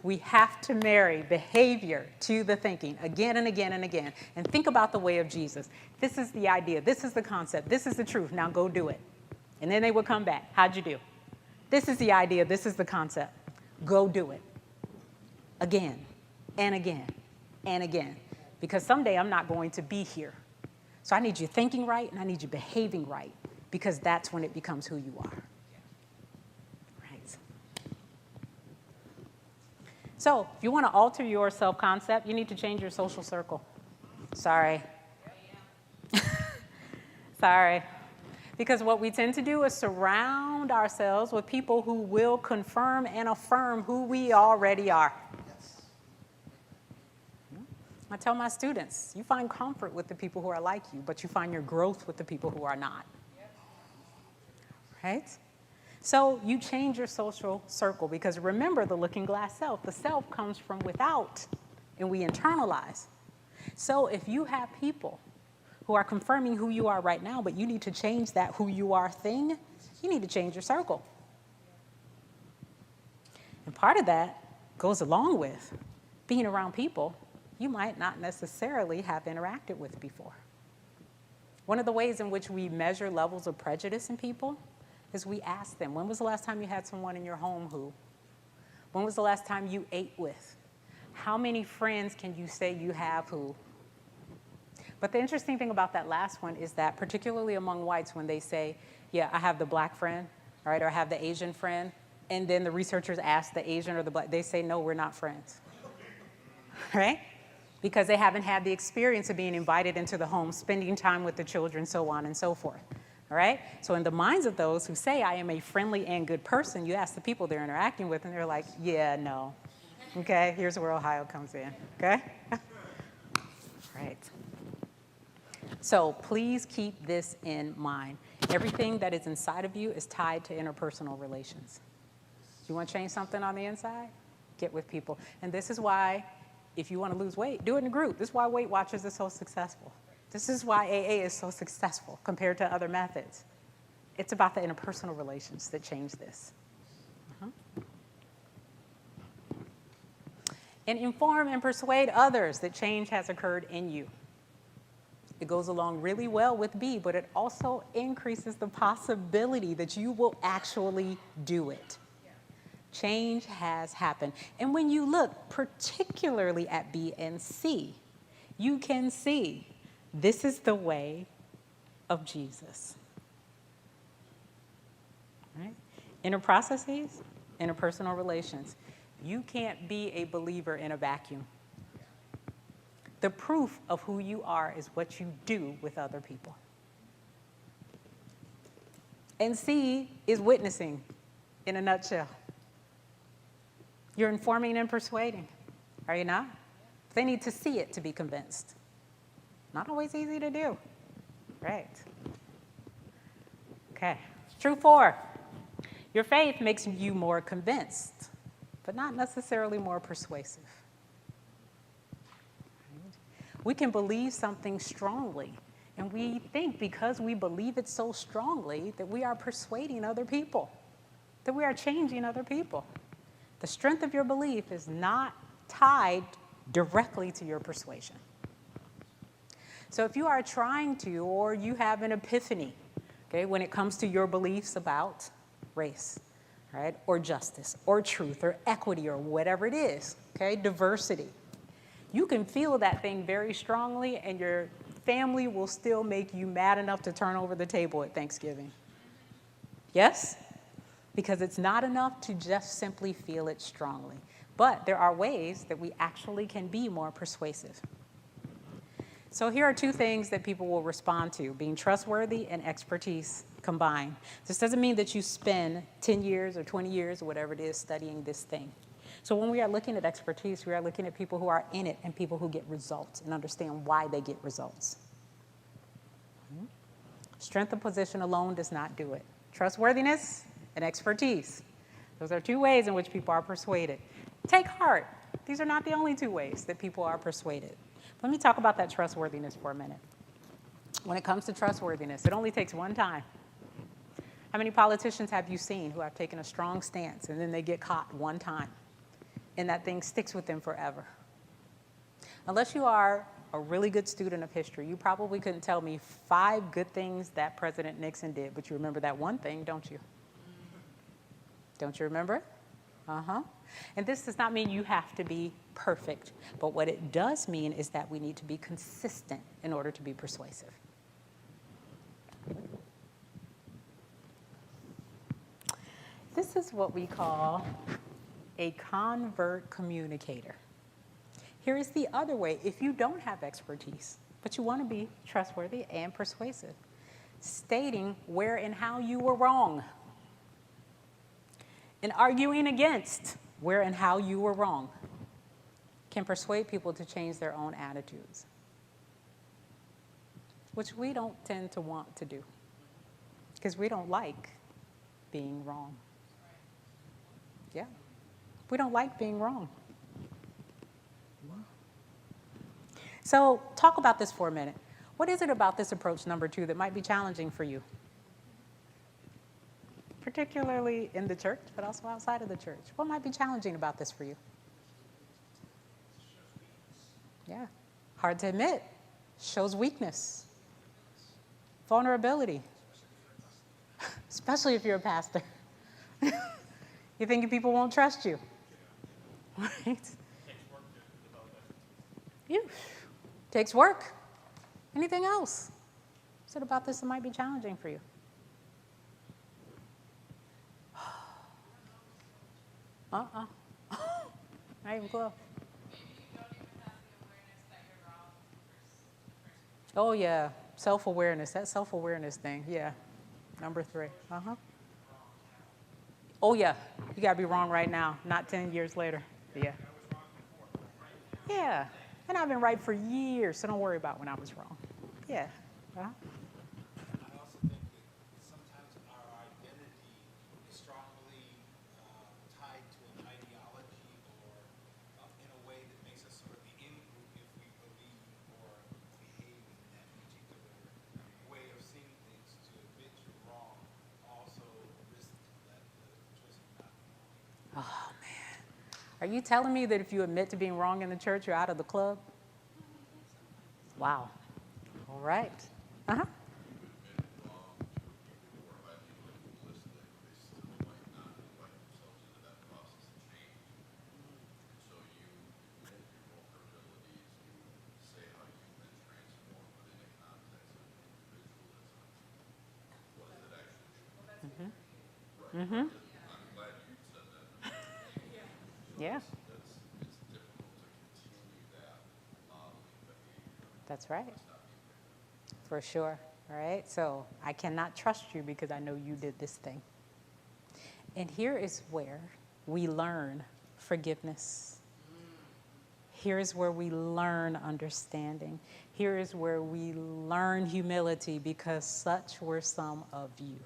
We have to marry behavior to the thinking again and again and again. And think about the way of Jesus. This is the idea. This is the concept. This is the truth. Now go do it. And then they would come back. How'd you do? This is the idea. This is the concept. Go do it. Again and again and again. Because someday I'm not going to be here. So I need you thinking right and I need you behaving right, because that's when it becomes who you are. Right. So if you want to alter your self-concept, you need to change your social circle. Sorry. Sorry. Because what we tend to do is surround ourselves with people who will confirm and affirm who we already are. I tell my students, you find comfort with the people who are like you, but you find your growth with the people who are not. Right? So you change your social circle, because remember the looking glass self. The self comes from without, and we internalize. So if you have people who are confirming who you are right now, but you need to change that who you are thing, you need to change your circle. And part of that goes along with being around people you might not necessarily have interacted with before. One of the ways in which we measure levels of prejudice in people is we ask them, when was the last time you had someone in your home who? When was the last time you ate with? How many friends can you say you have who? But the interesting thing about that last one is that, particularly among whites, when they say, yeah, I have the black friend, right, or I have the Asian friend, and then the researchers ask the Asian or the black, they say, no, we're not friends, right? Because they haven't had the experience of being invited into the home, spending time with the children, so on and so forth, all right? So in the minds of those who say, I am a friendly and good person, you ask the people they're interacting with, and they're like, yeah, no. Okay, here's where Ohio comes in, okay? Right. So please keep this in mind. Everything that is inside of you is tied to interpersonal relations. You want to change something on the inside? Get with people. And this is why, if you want to lose weight, do it in a group. This is why Weight Watchers is so successful. This is why AA is so successful compared to other methods. It's about the interpersonal relations that change this. And inform and persuade others that change has occurred in you. It goes along really well with B, but it also increases the possibility that you will actually do it. Change has happened. And when you look particularly at B and C, you can see this is the way of Jesus. Right? Inner processes, interpersonal relations. You can't be a believer in a vacuum. The proof of who you are is what you do with other people. And C is witnessing in a nutshell. You're informing and persuading, are you not? They need to see it to be convinced. Not always easy to do, right? Okay, true 4. Your faith makes you more convinced, but not necessarily more persuasive. We can believe something strongly, and we think because we believe it so strongly that we are persuading other people, that we are changing other people. The strength of your belief is not tied directly to your persuasion. So if you are trying to, or you have an epiphany, okay, when it comes to your beliefs about race, right, or justice, or truth, or equity, or whatever it is, okay, diversity, you can feel that thing very strongly, and your family will still make you mad enough to turn over the table at Thanksgiving. Yes? Because it's not enough to just simply feel it strongly. But there are ways that we actually can be more persuasive. So here are 2 things that people will respond to: being trustworthy and expertise combined. This doesn't mean that you spend 10 years or 20 years or whatever it is studying this thing. So when we are looking at expertise, we are looking at people who are in it and people who get results and understand why they get results. Strength of position alone does not do it. Trustworthiness and expertise. Those are 2 ways in which people are persuaded. Take heart. These are not the only 2 ways that people are persuaded. Let me talk about that trustworthiness for a minute. When it comes to trustworthiness, it only takes one time. How many politicians have you seen who have taken a strong stance and then they get caught one time and that thing sticks with them forever? Unless you are a really good student of history, you probably couldn't tell me 5 good things that President Nixon did, but you remember that one thing, don't you? Don't you remember it? And this does not mean you have to be perfect, but what it does mean is that we need to be consistent in order to be persuasive. This is what we call a convert communicator. Here is the other way. If you don't have expertise, but you want to be trustworthy and persuasive, stating where and how you were wrong, and arguing against where and how you were wrong can persuade people to change their own attitudes, which we don't tend to want to do because we don't like being wrong. Yeah, we don't like being wrong. So talk about this for a minute. What is it about this approach, number 2, that might be challenging for you? Particularly in the church, but also outside of the church. What might be challenging about this for you? Yeah, hard to admit. Shows weakness, vulnerability, especially if you're a pastor. You think people won't trust you, right? You. Takes work. Anything else? What's it about this that might be challenging for you? Not even close. Oh, yeah. Self-awareness. That self-awareness thing. Yeah. Number 3. Oh, yeah. You got to be wrong right now, not 10 years later. Yeah. Yeah. And I've been right for years, so don't worry about when I was wrong. Yeah. I also think that sometimes our identity is strongly tied to an ideology or in a way that makes us sort of the in-group if we believe or behave in that particular way of seeing things. To admit you're wrong also risks that the choice of not being wrong. Oh, man. Are you telling me that if you admit to being wrong in the church, you're out of the club? Wow. All right. Yeah. That's right. For sure. All right. So I cannot trust you because I know you did this thing. And here is where we learn forgiveness. Here is where we learn understanding. Here is where we learn humility because such were some of you.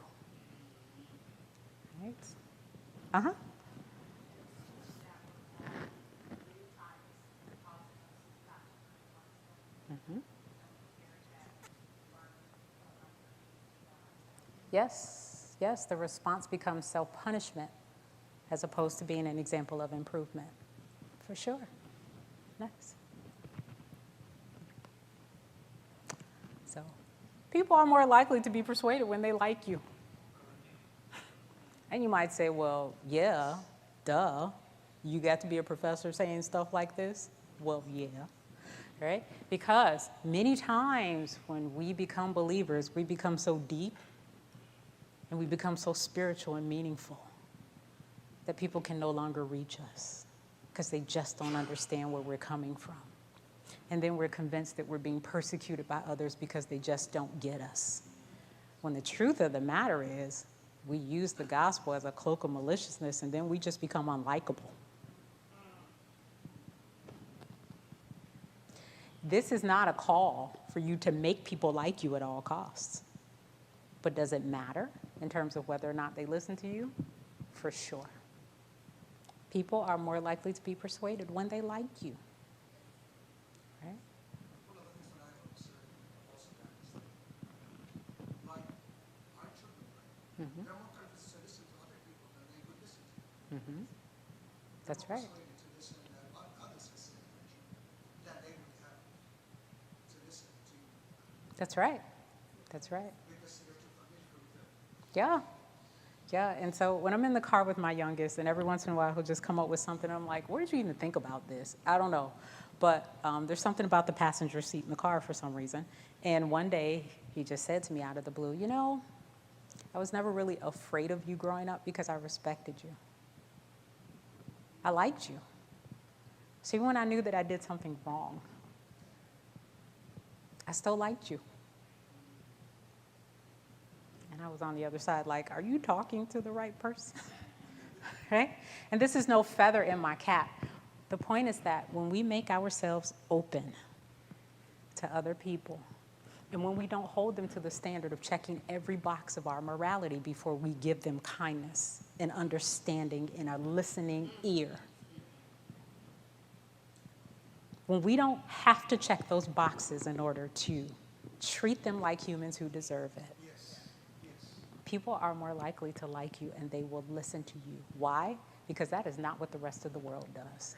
Right? Yes, yes, the response becomes self-punishment as opposed to being an example of improvement. For sure. Next. So, people are more likely to be persuaded when they like you. And you might say, well, yeah, duh. You got to be a professor saying stuff like this? Well, yeah. Right? Because many times when we become believers, we become so deep and we become so spiritual and meaningful that people can no longer reach us because they just don't understand where we're coming from. And then we're convinced that we're being persecuted by others because they just don't get us. When the truth of the matter is, we use the gospel as a cloak of maliciousness, and then we just become unlikable. This is not a call for you to make people like you at all costs. But does it matter in terms of whether or not they listen to you? For sure. People are more likely to be persuaded when they like you. Right? One of the things that I observed also that is like our children, right? They're more confident to listen to other people than they would listen to. That's right. To listen to what others have said than they would have to listen to you. That's right. That's right. Because they're too familiar with them. Yeah. Yeah, and so when I'm in the car with my youngest, and every once in a while he'll just come up with something, I'm like, where did you even think about this? I don't know. But there's something about the passenger seat in the car for some reason. And one day he just said to me out of the blue, you know, I was never really afraid of you growing up because I respected you. I liked you. So even when I knew that I did something wrong, I still liked you. I was on the other side like, are you talking to the right person? Right? And this is no feather in my cap. The point is that when we make ourselves open to other people, and when we don't hold them to the standard of checking every box of our morality before we give them kindness and understanding and a listening ear, when we don't have to check those boxes in order to treat them like humans who deserve it, people are more likely to like you and they will listen to you. Why? Because that is not what the rest of the world does.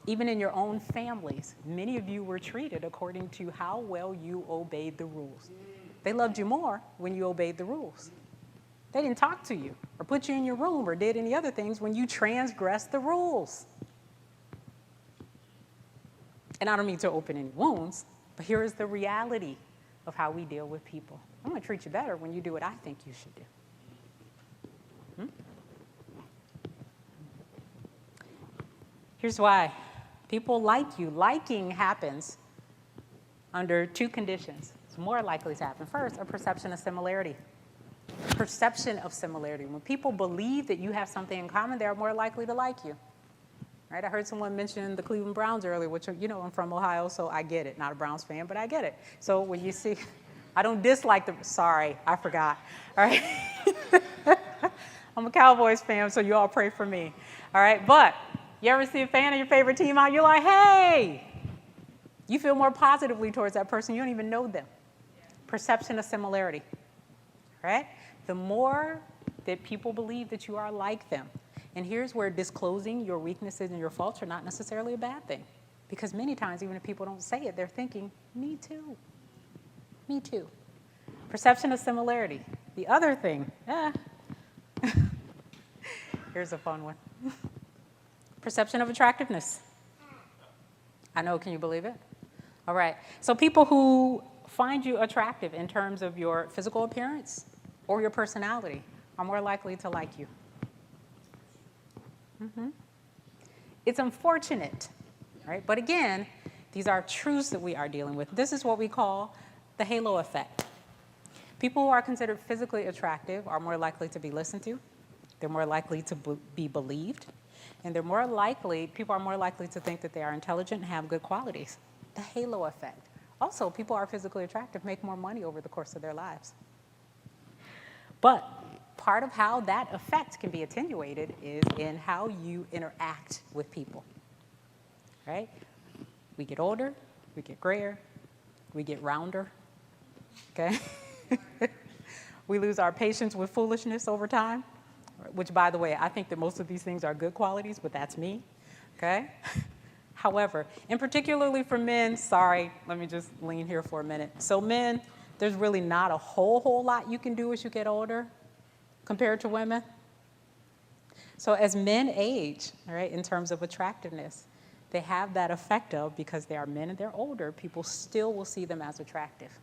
Even in your own families, many of you were treated according to how well you obeyed the rules. They loved you more when you obeyed the rules. They didn't talk to you or put you in your room or did any other things when you transgressed the rules. And I don't mean to open any wounds, but here is the reality of how we deal with people. I'm going to treat you better when you do what I think you should do. Here's why. People like you. Liking happens under two conditions. It's more likely to happen. First, a perception of similarity. Perception of similarity. When people believe that you have something in common, they're more likely to like you. Right? I heard someone mention the Cleveland Browns earlier, which, you know, I'm from Ohio, so I get it. Not a Browns fan, but I get it. So when you see, I don't dislike them. Sorry, I forgot. All right? I'm a Cowboys fan, so you all pray for me. All right? But you ever see a fan of your favorite team out, you're like, hey! You feel more positively towards that person. You don't even know them. Perception of similarity. Right? The more that people believe that you are like them. And here's where disclosing your weaknesses and your faults are not necessarily a bad thing. Because many times, even if people don't say it, they're thinking, me too. Me too. Perception of similarity. The other thing, here's a fun one. Perception of attractiveness. I know, can you believe it? All right. So people who find you attractive in terms of your physical appearance or your personality are more likely to like you. It's unfortunate, right? But again, these are truths that we are dealing with. This is what we call the halo effect. People who are considered physically attractive are more likely to be listened to. They're more likely to be believed. And people are more likely to think that they are intelligent and have good qualities. The halo effect. Also, people who are physically attractive make more money over the course of their lives. But part of how that effect can be attenuated is in how you interact with people, right? We get older, we get grayer, we get rounder, okay? We lose our patience with foolishness over time, which, by the way, I think that most of these things are good qualities, but that's me, okay? However, and particularly for men, sorry, let me just lean here for a minute. So men, there's really not a whole lot you can do as you get older compared to women. So as men age, all right, in terms of attractiveness, they have that effect of, because they are men and they're older, people still will see them as attractive.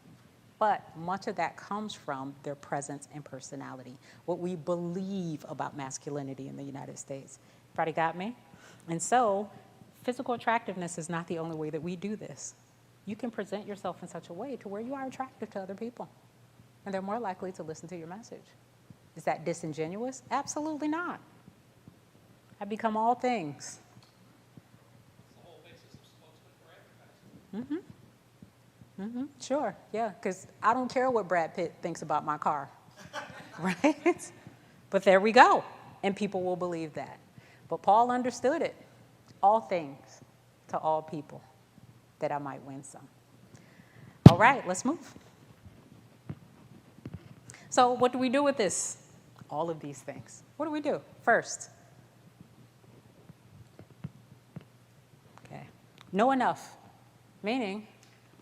But much of that comes from their presence and personality, what we believe about masculinity in the United States. Everybody got me? And so physical attractiveness is not the only way that we do this. You can present yourself in such a way to where you are attractive to other people, and they're more likely to listen to your message. Is that disingenuous? Absolutely not. I become all things. It's the whole basis of spokesman for advertising. Sure, yeah, because I don't care what Brad Pitt thinks about my car, right? But there we go, and people will believe that. But Paul understood it. All things to all people, that I might win some. All right, let's move. So what do we do with this? All of these things. What do we do? First, know enough, meaning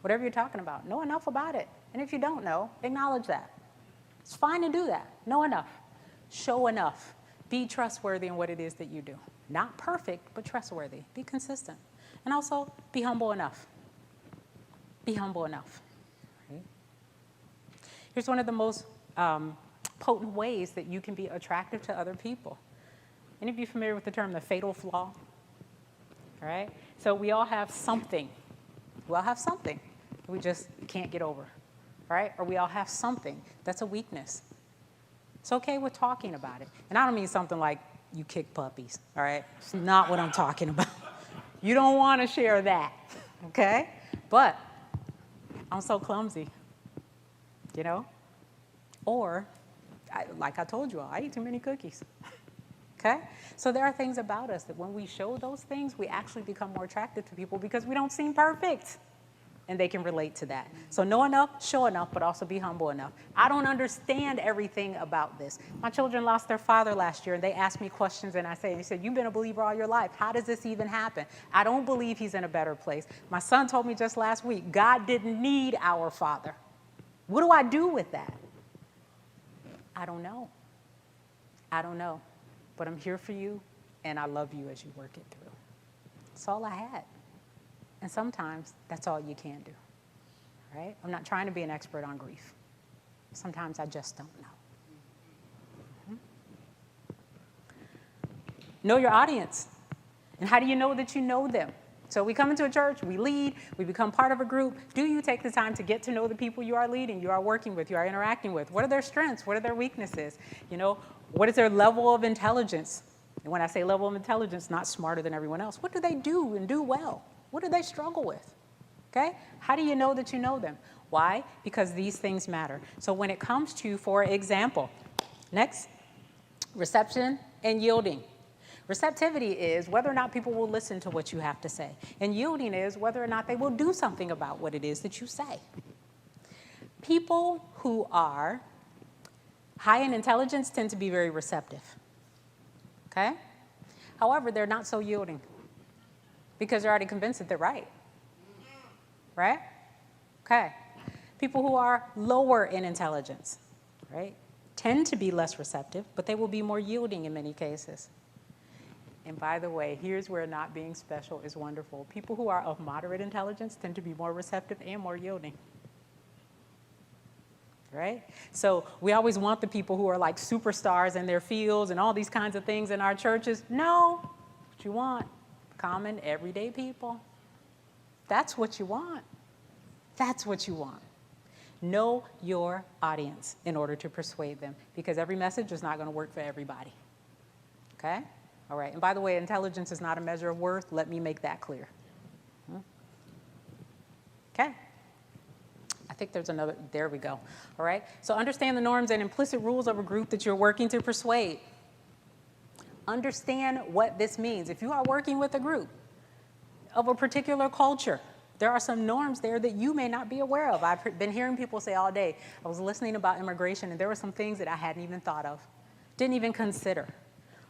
whatever you're talking about, know enough about it. And if you don't know, acknowledge that. It's fine to do that. Know enough. Show enough. Be trustworthy in what it is that you do. Not perfect, but trustworthy. Be consistent. And also, be humble enough. Be humble enough. Right? Here's one of the most potent ways that you can be attractive to other people. Any of you familiar with the term the fatal flaw? All right? So we all have something. We all have something we just can't get over. Right? Or we all have something that's a weakness It's okay with talking about it. And I don't mean something like you kick puppies, all right? It's not what I'm talking about. You don't want to share that, okay? But I'm so clumsy, you know? Or, like I told you all, I eat too many cookies, okay? So there are things about us that when we show those things, we actually become more attractive to people because we don't seem perfect. And they can relate to that. So know enough, show enough, but also be humble enough. I don't understand everything about this. My children lost their father last year, and they asked me questions, and they said, you've been a believer all your life. How does this even happen? I don't believe he's in a better place. My son told me just last week, God didn't need our father. What do I do with that? I don't know. I don't know. But I'm here for you, and I love you as you work it through. That's all I had. And sometimes that's all you can do, right? I'm not trying to be an expert on grief. Sometimes I just don't know. Know your audience. And how do you know that you know them? So we come into a church, we lead, we become part of a group. Do you take the time to get to know the people you are leading, you are working with, you are interacting with? What are their strengths? What are their weaknesses? You know, what is their level of intelligence? And when I say level of intelligence, not smarter than everyone else. What do they do and do well? What do they struggle with? Okay? How do you know that you know them? Why? Because these things matter. So when it comes to, for example, next, reception and yielding. Receptivity is whether or not people will listen to what you have to say. And yielding is whether or not they will do something about what it is that you say. People who are high in intelligence tend to be very receptive. Okay? However, they're not so yielding because they're already convinced that they're right. Right? Okay. People who are lower in intelligence, right, tend to be less receptive, but they will be more yielding in many cases. And by the way, here's where not being special is wonderful. People who are of moderate intelligence tend to be more receptive and more yielding. Right? So we always want the people who are like superstars in their fields and all these kinds of things in our churches. No, what you want, common, everyday people. That's what you want. That's what you want. Know your audience in order to persuade them, because every message is not going to work for everybody. Okay? All right. And by the way, intelligence is not a measure of worth. Let me make that clear. Okay. I think there's another, there we go. All right. So understand the norms and implicit rules of a group that you're working to persuade. Understand what this means. If you are working with a group of a particular culture, there are some norms there that you may not be aware of. I've been hearing people say all day, I was listening about immigration, and there were some things that I hadn't even thought of, didn't even consider.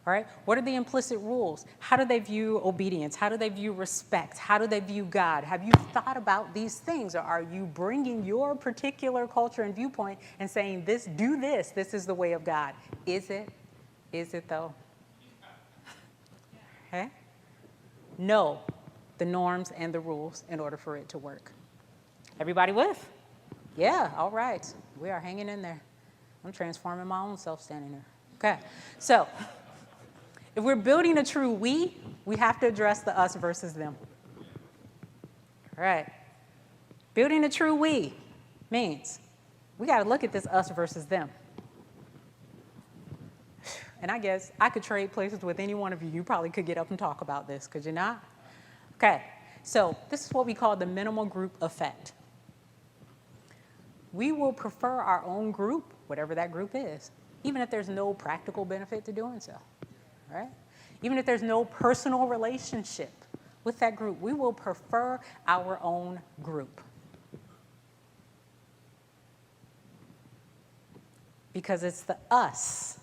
All right? What are the implicit rules? How do they view obedience? How do they view respect? How do they view God? Have you thought about these things? Or are you bringing your particular culture and viewpoint and saying, this, do this, this is the way of God? Is it? Is it though? Okay? Know the norms and the rules in order for it to work. Everybody with? Yeah, all right. We are hanging in there. I'm transforming my own self standing there. Okay, so if we're building a true we have to address the us versus them. All right. Building a true we means we got to look at this us versus them. And I guess I could trade places with any one of you. You probably could get up and talk about this, could you not? Okay, so this is what we call the minimal group effect. We will prefer our own group, whatever that group is, even if there's no practical benefit to doing so, right? Even if there's no personal relationship with that group, we will prefer our own group. Because it's the us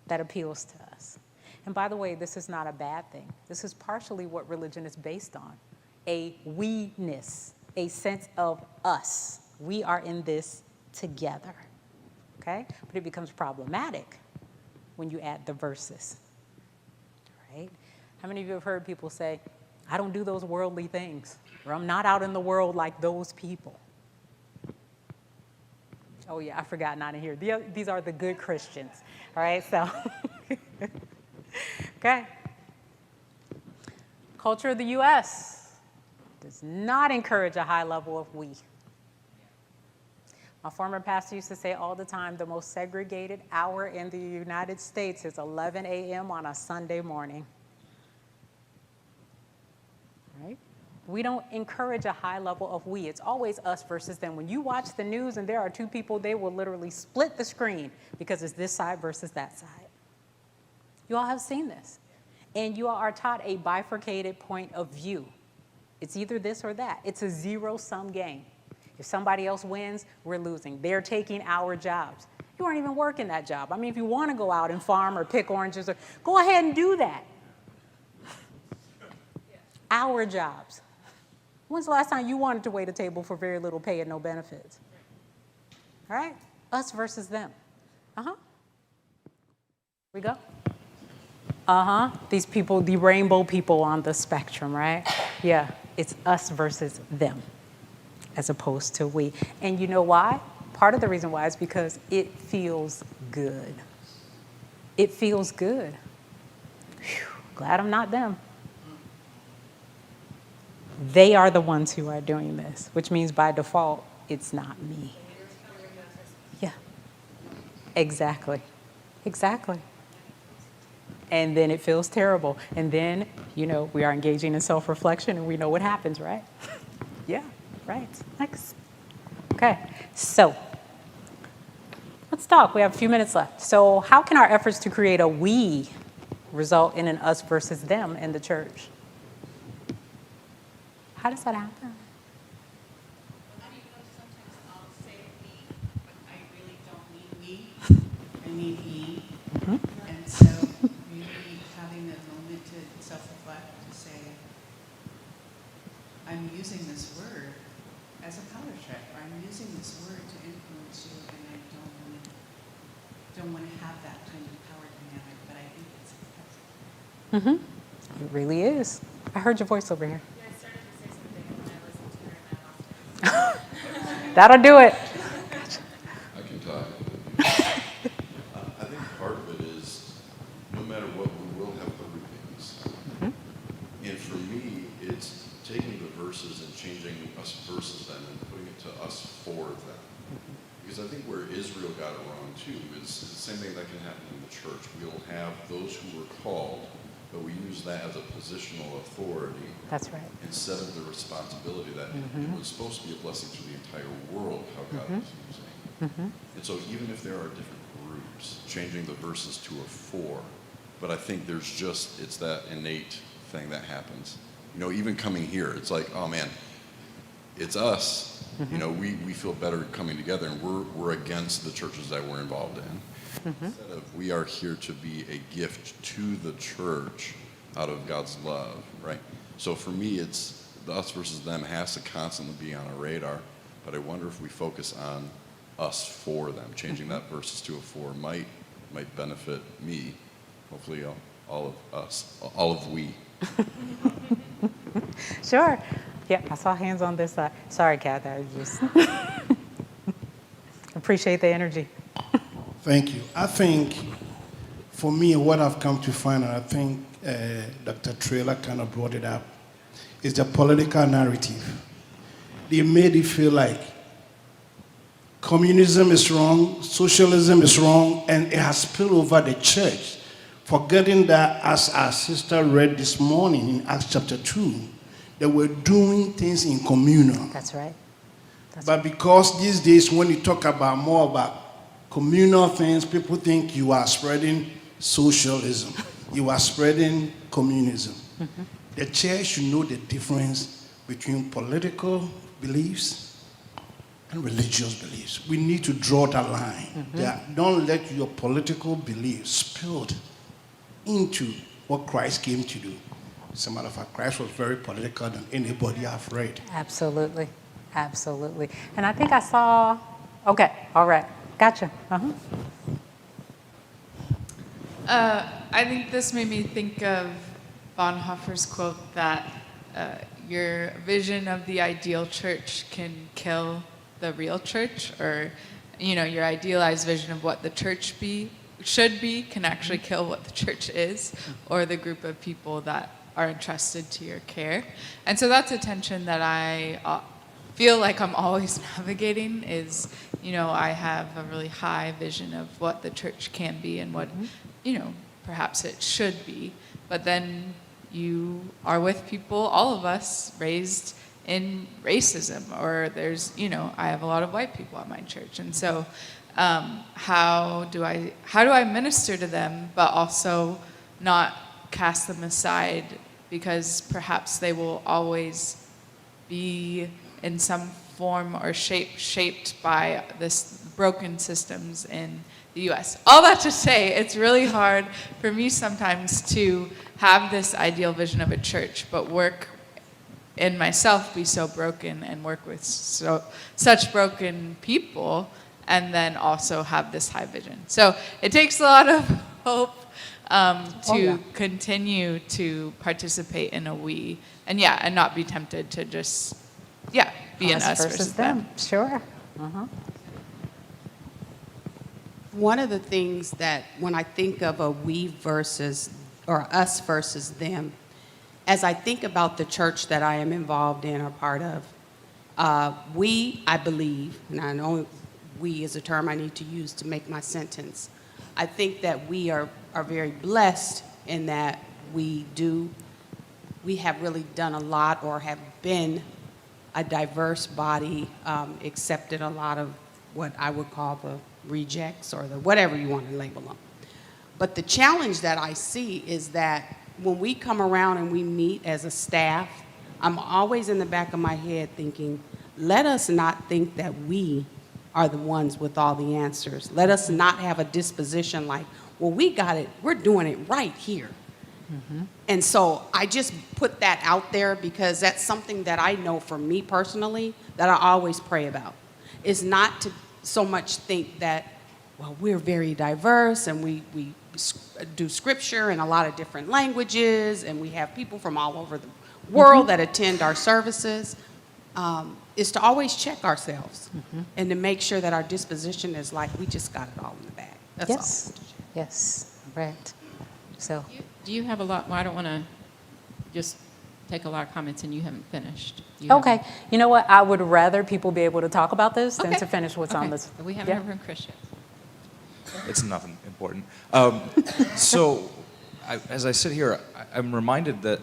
that appeals to us. And by the way, this is not a bad thing. This is partially what religion is based on. A we-ness, a sense of us. We are in this together, okay? But it becomes problematic when you add the verses, right? How many of you have heard people say, I don't do those worldly things, or I'm not out in the world like those people? Oh yeah, I forgot not in here. These are the good Christians, all right? So, okay. Culture of the U.S. does not encourage a high level of we. My former pastor used to say all the time, the most segregated hour in the United States is 11 a.m. on a Sunday morning. Right? We don't encourage a high level of we. It's always us versus them. When you watch the news and there are two people, they will literally split the screen because it's this side versus that side. You all have seen this. And you all are taught a bifurcated point of view. It's either this or that. It's a zero-sum game. If somebody else wins, we're losing. They're taking our jobs. You aren't even working that job. I mean, if you want to go out and farm or pick oranges, go ahead and do that. Our jobs. When's the last time you wanted to wait a table for very little pay and no benefits? All right? Us versus them. Here we go. These people, the rainbow people on the spectrum, right? Yeah, it's us versus them as opposed to we. And you know why? Part of the reason why is because it feels good. It feels good. Whew, glad I'm not them. They are the ones who are doing this, which means by default, it's not me. Yeah, exactly. Exactly. And then it feels terrible. And then, we are engaging in self-reflection and we know what happens, right? Yeah, right. Next. Okay, so let's talk. We have a few minutes left. So how can our efforts to create a we result in an us versus them in the church? How does that happen? Sometimes I'll say we, but I really don't mean we. I mean he. And so really having a moment to self-reflect, to say, I'm using this word as a power trip, or I'm using this word to influence you, and I don't want to have that kind of power dynamic, but I think it's effective. It really is. I heard your voice over here. Yeah, I started to say something and when I listened to her and I lost it. That'll do it. I can talk. I think part of it is, no matter what, we will have groupings. And for me, it's taking the verses and changing us versus them and putting it to us for them. Because I think where Israel got it wrong too, it's the same thing that can happen in the church. We'll have those who were called, but we use that as a positional authority. That's right. Instead of the responsibility that it was supposed to be a blessing to the entire world, how God was using. And so even if there are different groups, changing the verses to a for, but I think it's that innate thing that happens. Even coming here, it's like, oh man, it's us. We feel better coming together, and we're against the churches that we're involved in. Instead of, we are here to be a gift to the church out of God's love, right? So for me, it's the us versus them has to constantly be on our radar, but I wonder if we focus on us for them. Changing that versus to a for might benefit me, hopefully all of us, all of we. Sure. Yeah, I saw hands on this side. Sorry, Kath, I just appreciate the energy. Thank you. I think, for me, what I've come to find, and I think Dr. Trailer kind of brought it up, is the political narrative. They made it feel like communism is wrong, socialism is wrong, and it has spilled over the church, forgetting that, as our sister read this morning in Acts chapter 2, they were doing things in communal. That's right. But because these days, when you talk more about communal things, people think you are spreading socialism. You are spreading communism. The church should know the difference between political beliefs and religious beliefs. We need to draw that line. Don't let your political beliefs spill into what Christ came to do. As a matter of fact, Christ was very political than anybody I've read. Absolutely. Absolutely. And I think I saw, okay, all right. Gotcha. I think this made me think of Bonhoeffer's quote that your vision of the ideal church can kill the real church, or your idealized vision of what the church should be can actually kill what the church is, or the group of people that are entrusted to your care. And so that's a tension that I feel like I'm always navigating, is I have a really high vision of what the church can be and what, perhaps it should be. But then you are with people, all of us, raised in racism, or there's, I have a lot of white people at my church. And so how do I minister to them, but also not cast them aside, because perhaps they will always be in some form or shaped by this broken systems in the U.S. All that to say, it's really hard for me sometimes to have this ideal vision of a church, but work in myself, be so broken, and work with such broken people, and then also have this high vision. So it takes a lot of hope to continue to participate in a we, and not be tempted to just, be an us versus them. Sure. One of the things that when I think of a we versus, or us versus them, as I think about the church that I am involved in or part of, I believe, and I know we is a term I need to use to make my sentence, I think that we are very blessed in that we have really done a lot, or have been a diverse body, accepted a lot of what I would call the rejects, or the whatever you want to label them. But the challenge that I see is that when we come around and we meet as a staff, I'm always in the back of my head thinking, let us not think that we are the ones with all the answers. Let us not have a disposition like, well, we got it, we're doing it right here. And so I just put that out there because that's something that I know for me personally that I always pray about. Is not to so much think that, well, we're very diverse and we do scripture in a lot of different languages and we have people from all over the world that attend our services. Is to always check ourselves and to make sure that our disposition is like, we just got it all in the bag. That's all. Yes, right. So, Do you have a lot? Well, I don't want to just take a lot of comments and you haven't finished. You have- okay. You know what? I would rather people be able to talk about this than Okay. to finish what's on Okay. this. We haven't Yeah. heard from Chris yet. It's nothing important. As I sit here, I'm reminded that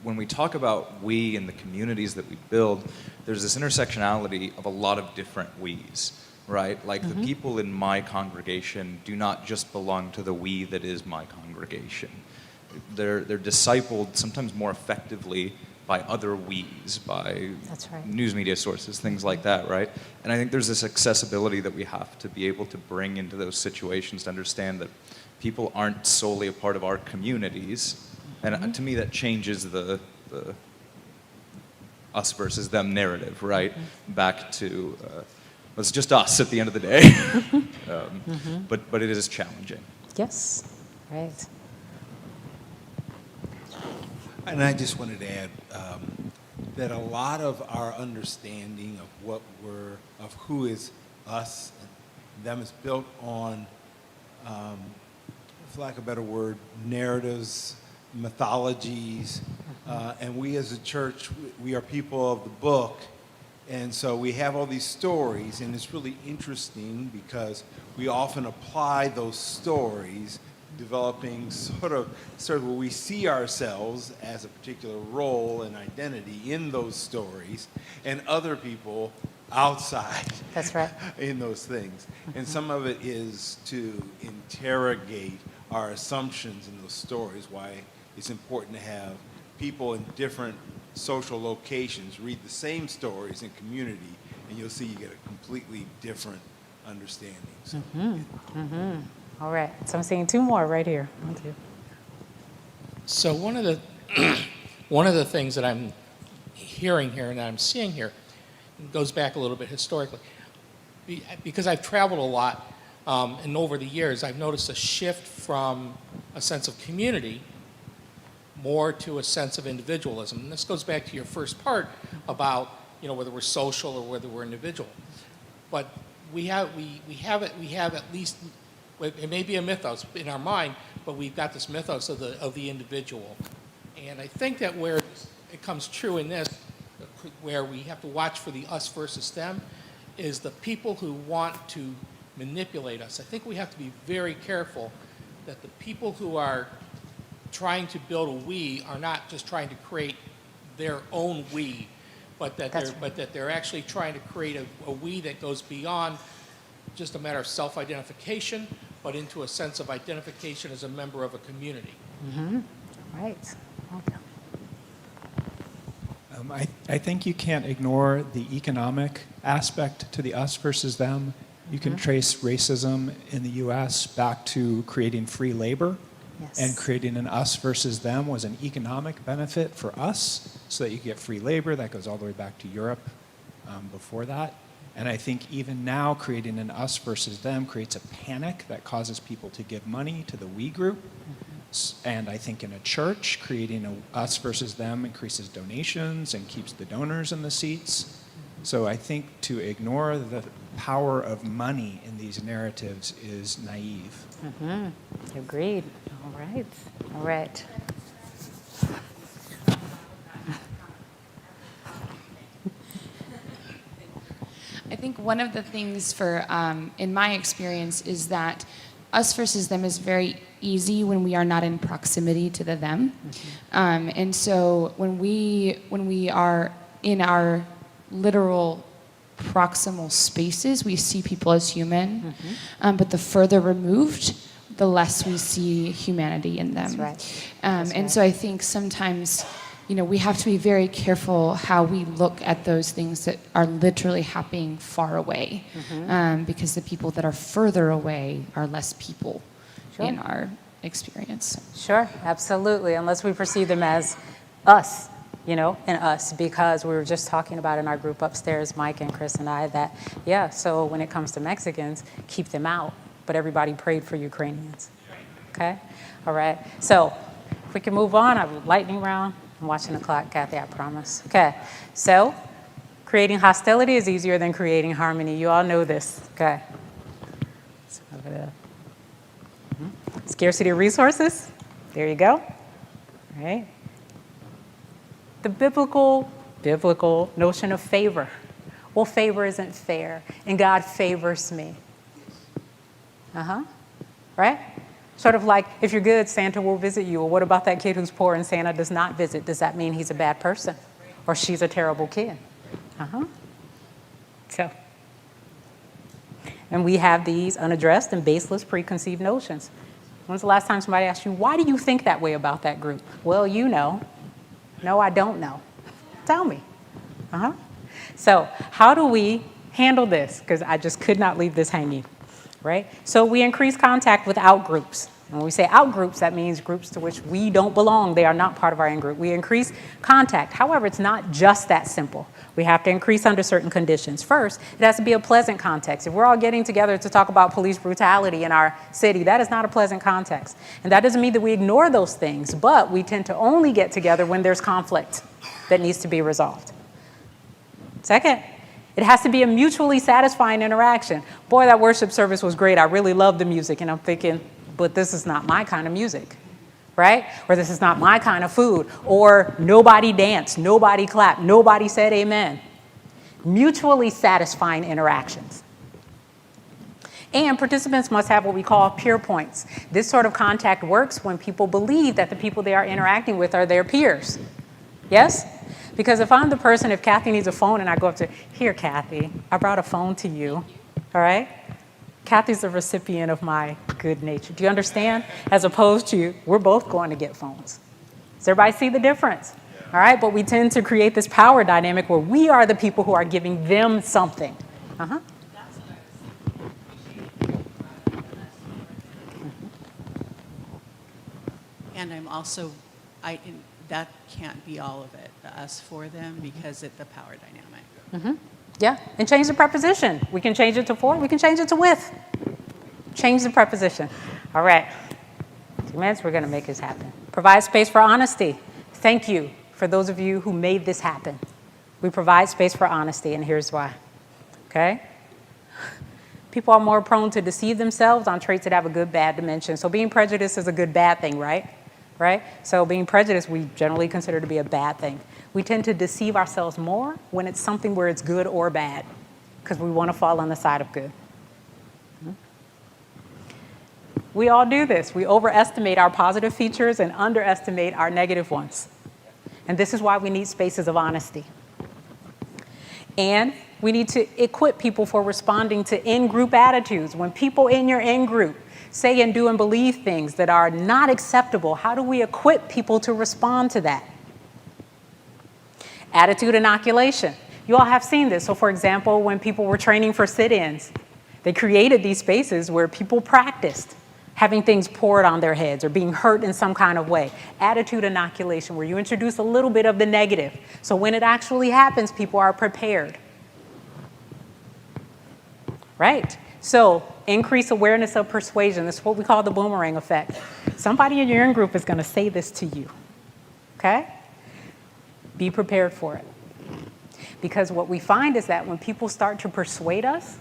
when we talk about we and the communities that we build, there's this intersectionality of a lot of different we's, right? Like the people in my congregation do not just belong to the we that is my congregation. They're discipled sometimes more effectively by other we's, by That's right. news media sources, things like that, right? And I think there's this accessibility that we have to be able to bring into those situations to understand that people aren't solely a part of our communities. And to me, that changes the us versus them narrative, right? Back to, it's just us at the end of the day. But it is challenging. Yes, right. And I just wanted to add that a lot of our understanding of of who is us and them is built on, for lack of a better word, narratives, mythologies, and we as a church, we are people of the book, and so we have all these stories, and it's really interesting because we often apply those stories, developing sort of where we see ourselves as a particular role and identity in those stories, and other people outside. That's right. In those things. And some of it is to interrogate our assumptions in those stories, why it's important to have people in different social locations read the same stories in community, and you'll see you get a completely different understanding. So, All right. So I'm seeing two more right here. 1, 2. So one of the things that I'm hearing here and that I'm seeing here goes back a little bit historically. Because I've traveled a lot, and over the years, I've noticed a shift from a sense of community more to a sense of individualism. And this goes back to your first part about, whether we're social or whether we're individual. But we have at least, it may be a mythos in our mind, but we've got this mythos of the individual. And I think that where it comes true in this, where we have to watch for the us versus them, is the people who want to manipulate us. I think we have to be very careful that the people who are trying to build a we are not just trying to create their own we, but that they're actually trying to create a we that goes beyond just a matter of self-identification, but into a sense of identification as a member of a community. Right. I think you can't ignore the economic aspect to the us versus them. You can trace racism in the U.S. back to creating free labor, Yes. and creating an us versus them was an economic benefit for us, so that you get free labor. That goes all the way back to Europe before that. And I think even now, creating an us versus them creates a panic that causes people to give money to the we group. And I think in a church, creating a us versus them increases donations and keeps the donors in the seats. So I think to ignore the power of money in these narratives is naive. Agreed. All right. All right. I think one of the things for, in my experience, is that us versus them is very easy when we are not in proximity to the them. And so when we are in our literal proximal spaces, we see people as human. But the further removed, the less we see humanity in them. That's right. And so I think sometimes, we have to be very careful how we look at those things that are literally happening far away, because the people that are further away are less people in our experience. Sure, absolutely, unless we perceive them as us, and us, because we were just talking about in our group upstairs, Mike and Chris and I, that, so when it comes to Mexicans, keep them out, but everybody prayed for Ukrainians. Okay? All right. So if we can move on, I have a lightning round. I'm watching the clock, Kathy, I promise. Okay. So creating hostility is easier than creating harmony. You all know this. Okay. So over there. Scarcity of resources. There you go. All right. The biblical notion of favor. Well, favor isn't fair, and God favors me. Right? Sort of like, if you're good, Santa will visit you. Or what about that kid who's poor and Santa does not visit? Does that mean he's a bad person? Or she's a terrible kid? So, and we have these unaddressed and baseless preconceived notions. When's the last time somebody asked you, why do you think that way about that group? Well, you know. No, I don't know. Tell me. So how do we handle this? Because I just could not leave this hanging. Right? So we increase contact with out-groups. And when we say out-groups, that means groups to which we don't belong. They are not part of our in-group. We increase contact. However, it's not just that simple. We have to increase under certain conditions. First, it has to be a pleasant context. If we're all getting together to talk about police brutality in our city, that is not a pleasant context. And that doesn't mean that we ignore those things, but we tend to only get together when there's conflict that needs to be resolved. Second, it has to be a mutually satisfying interaction. Boy, that worship service was great. I really loved the music. And I'm thinking, but this is not my kind of music, right? Or this is not my kind of food. Or nobody danced, nobody clapped, nobody said amen. Mutually satisfying interactions. And participants must have what we call peer points. This sort of contact works when people believe that the people they are interacting with are their peers. Yes? Because if I'm the person, if Kathy needs a phone and I go up to, here, Kathy, I brought a phone to you, all right? Kathy's the recipient of my good nature. Do you understand? As opposed to, we're both going to get phones. Does everybody see the difference? All right, but we tend to create this power dynamic where we are the people who are giving them something. And I'm also, that can't be all of it, the us for them, because it's the power dynamic. Yeah, and change the preposition. We can change it to for, we can change it to with. Change the preposition. All right, 2 minutes, we're gonna make this happen. Provide space for honesty. Thank you for those of you who made this happen. We provide space for honesty, and here's why, okay? People are more prone to deceive themselves on traits that have a good, bad dimension. So being prejudiced is a good, bad thing, right? Right? So being prejudiced, we generally consider to be a bad thing. We tend to deceive ourselves more when it's something where it's good or bad. because we want to fall on the side of good. We all do this. We overestimate our positive features and underestimate our negative ones. And this is why we need spaces of honesty. And we need to equip people for responding to in-group attitudes. When people in your in-group say and do and believe things that are not acceptable, how do we equip people to respond to that? Attitude inoculation. You all have seen this. So for example, when people were training for sit-ins, they created these spaces where people practiced having things poured on their heads or being hurt in some kind of way. Attitude inoculation, where you introduce a little bit of the negative. So when it actually happens, people are prepared. Right? So increase awareness of persuasion. This is what we call the boomerang effect. Somebody in your in-group is going to say this to you. Okay? Be prepared for it. Because what we find is that when people start to persuade us,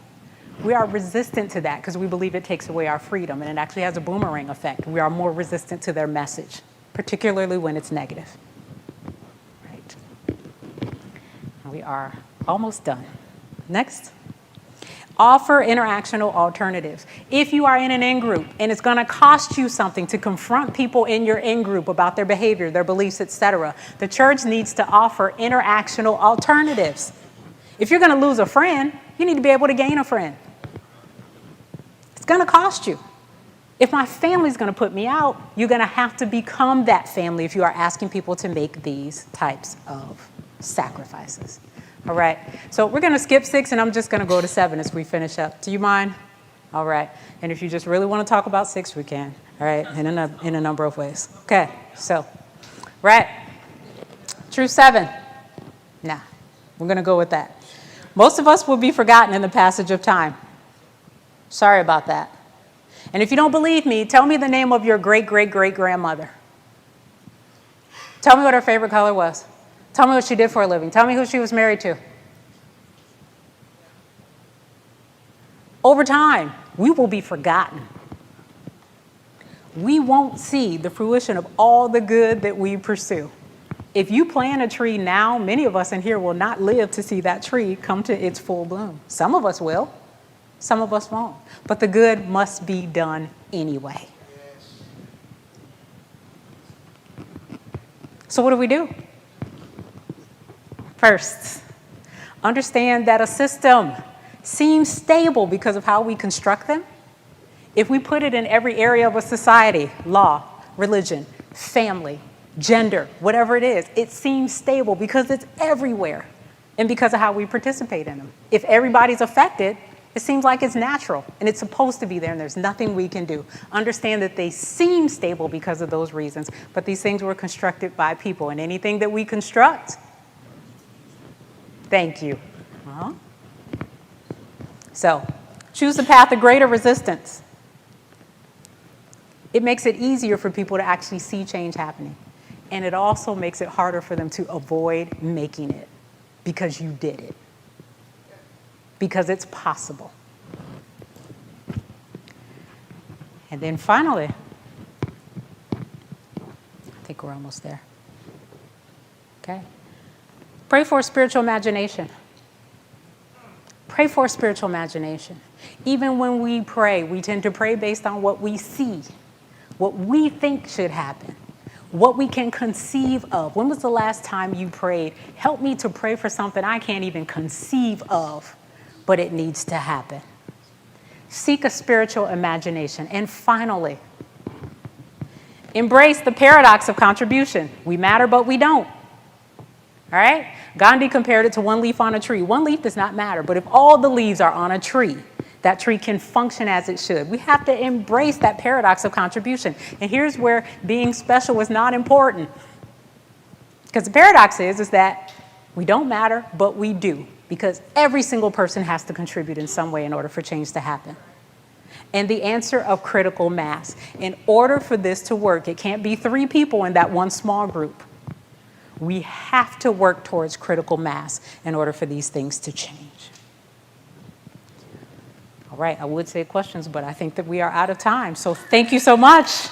we are resistant to that because we believe it takes away our freedom, and it actually has a boomerang effect. We are more resistant to their message, particularly when it's negative. Right. We are almost done. Next. Offer interactional alternatives. If you are in an in-group and it's going to cost you something to confront people in your in-group about their behavior, their beliefs, etc., the church needs to offer interactional alternatives. If you're going to lose a friend, you need to be able to gain a friend. It's going to cost you. If my family's going to put me out, you're going to have to become that family if you are asking people to make these types of sacrifices. All right. So we're going to skip 6, and I'm just going to go to 7 as we finish up. Do you mind? All right. And if you just really want to talk about 6, we can. All right. In a number of ways. Okay. So, right. Truth 7. Nah. We're going to go with that. Most of us will be forgotten in the passage of time. Sorry about that. And if you don't believe me, tell me the name of your great-great-great-grandmother. Tell me what her favorite color was. Tell me what she did for a living. Tell me who she was married to. Over time, we will be forgotten. We won't see the fruition of all the good that we pursue. If you plant a tree now, many of us in here will not live to see that tree come to its full bloom. Some of us will. Some of us won't. But the good must be done anyway. So what do we do? First, understand that a system seems stable because of how we construct them. If we put it in every area of a society, law, religion, family, gender, whatever it is, it seems stable because it's everywhere and because of how we participate in them. If everybody's affected, it seems like it's natural and it's supposed to be there and there's nothing we can do. Understand that they seem stable because of those reasons, but these things were constructed by people, and anything that we construct, thank you. So, choose the path of greater resistance. It makes it easier for people to actually see change happening. And it also makes it harder for them to avoid making it because you did it. Because it's possible. And then finally, I think we're almost there. Okay. Pray for a spiritual imagination. Pray for a spiritual imagination. Even when we pray, we tend to pray based on what we see, what we think should happen, what we can conceive of. When was the last time you prayed, help me to pray for something I can't even conceive of, but it needs to happen? Seek a spiritual imagination. And finally, embrace the paradox of contribution. We matter, but we don't. All right? Gandhi compared it to one leaf on a tree. One leaf does not matter, but if all the leaves are on a tree, that tree can function as it should. We have to embrace that paradox of contribution. And here's where being special is not important. Because the paradox is that we don't matter, but we do. Because every single person has to contribute in some way in order for change to happen. And the answer of critical mass. In order for this to work, it can't be 3 people in that one small group. We have to work towards critical mass in order for these things to change. All right, I would say questions, but I think that we are out of time. So thank you so much.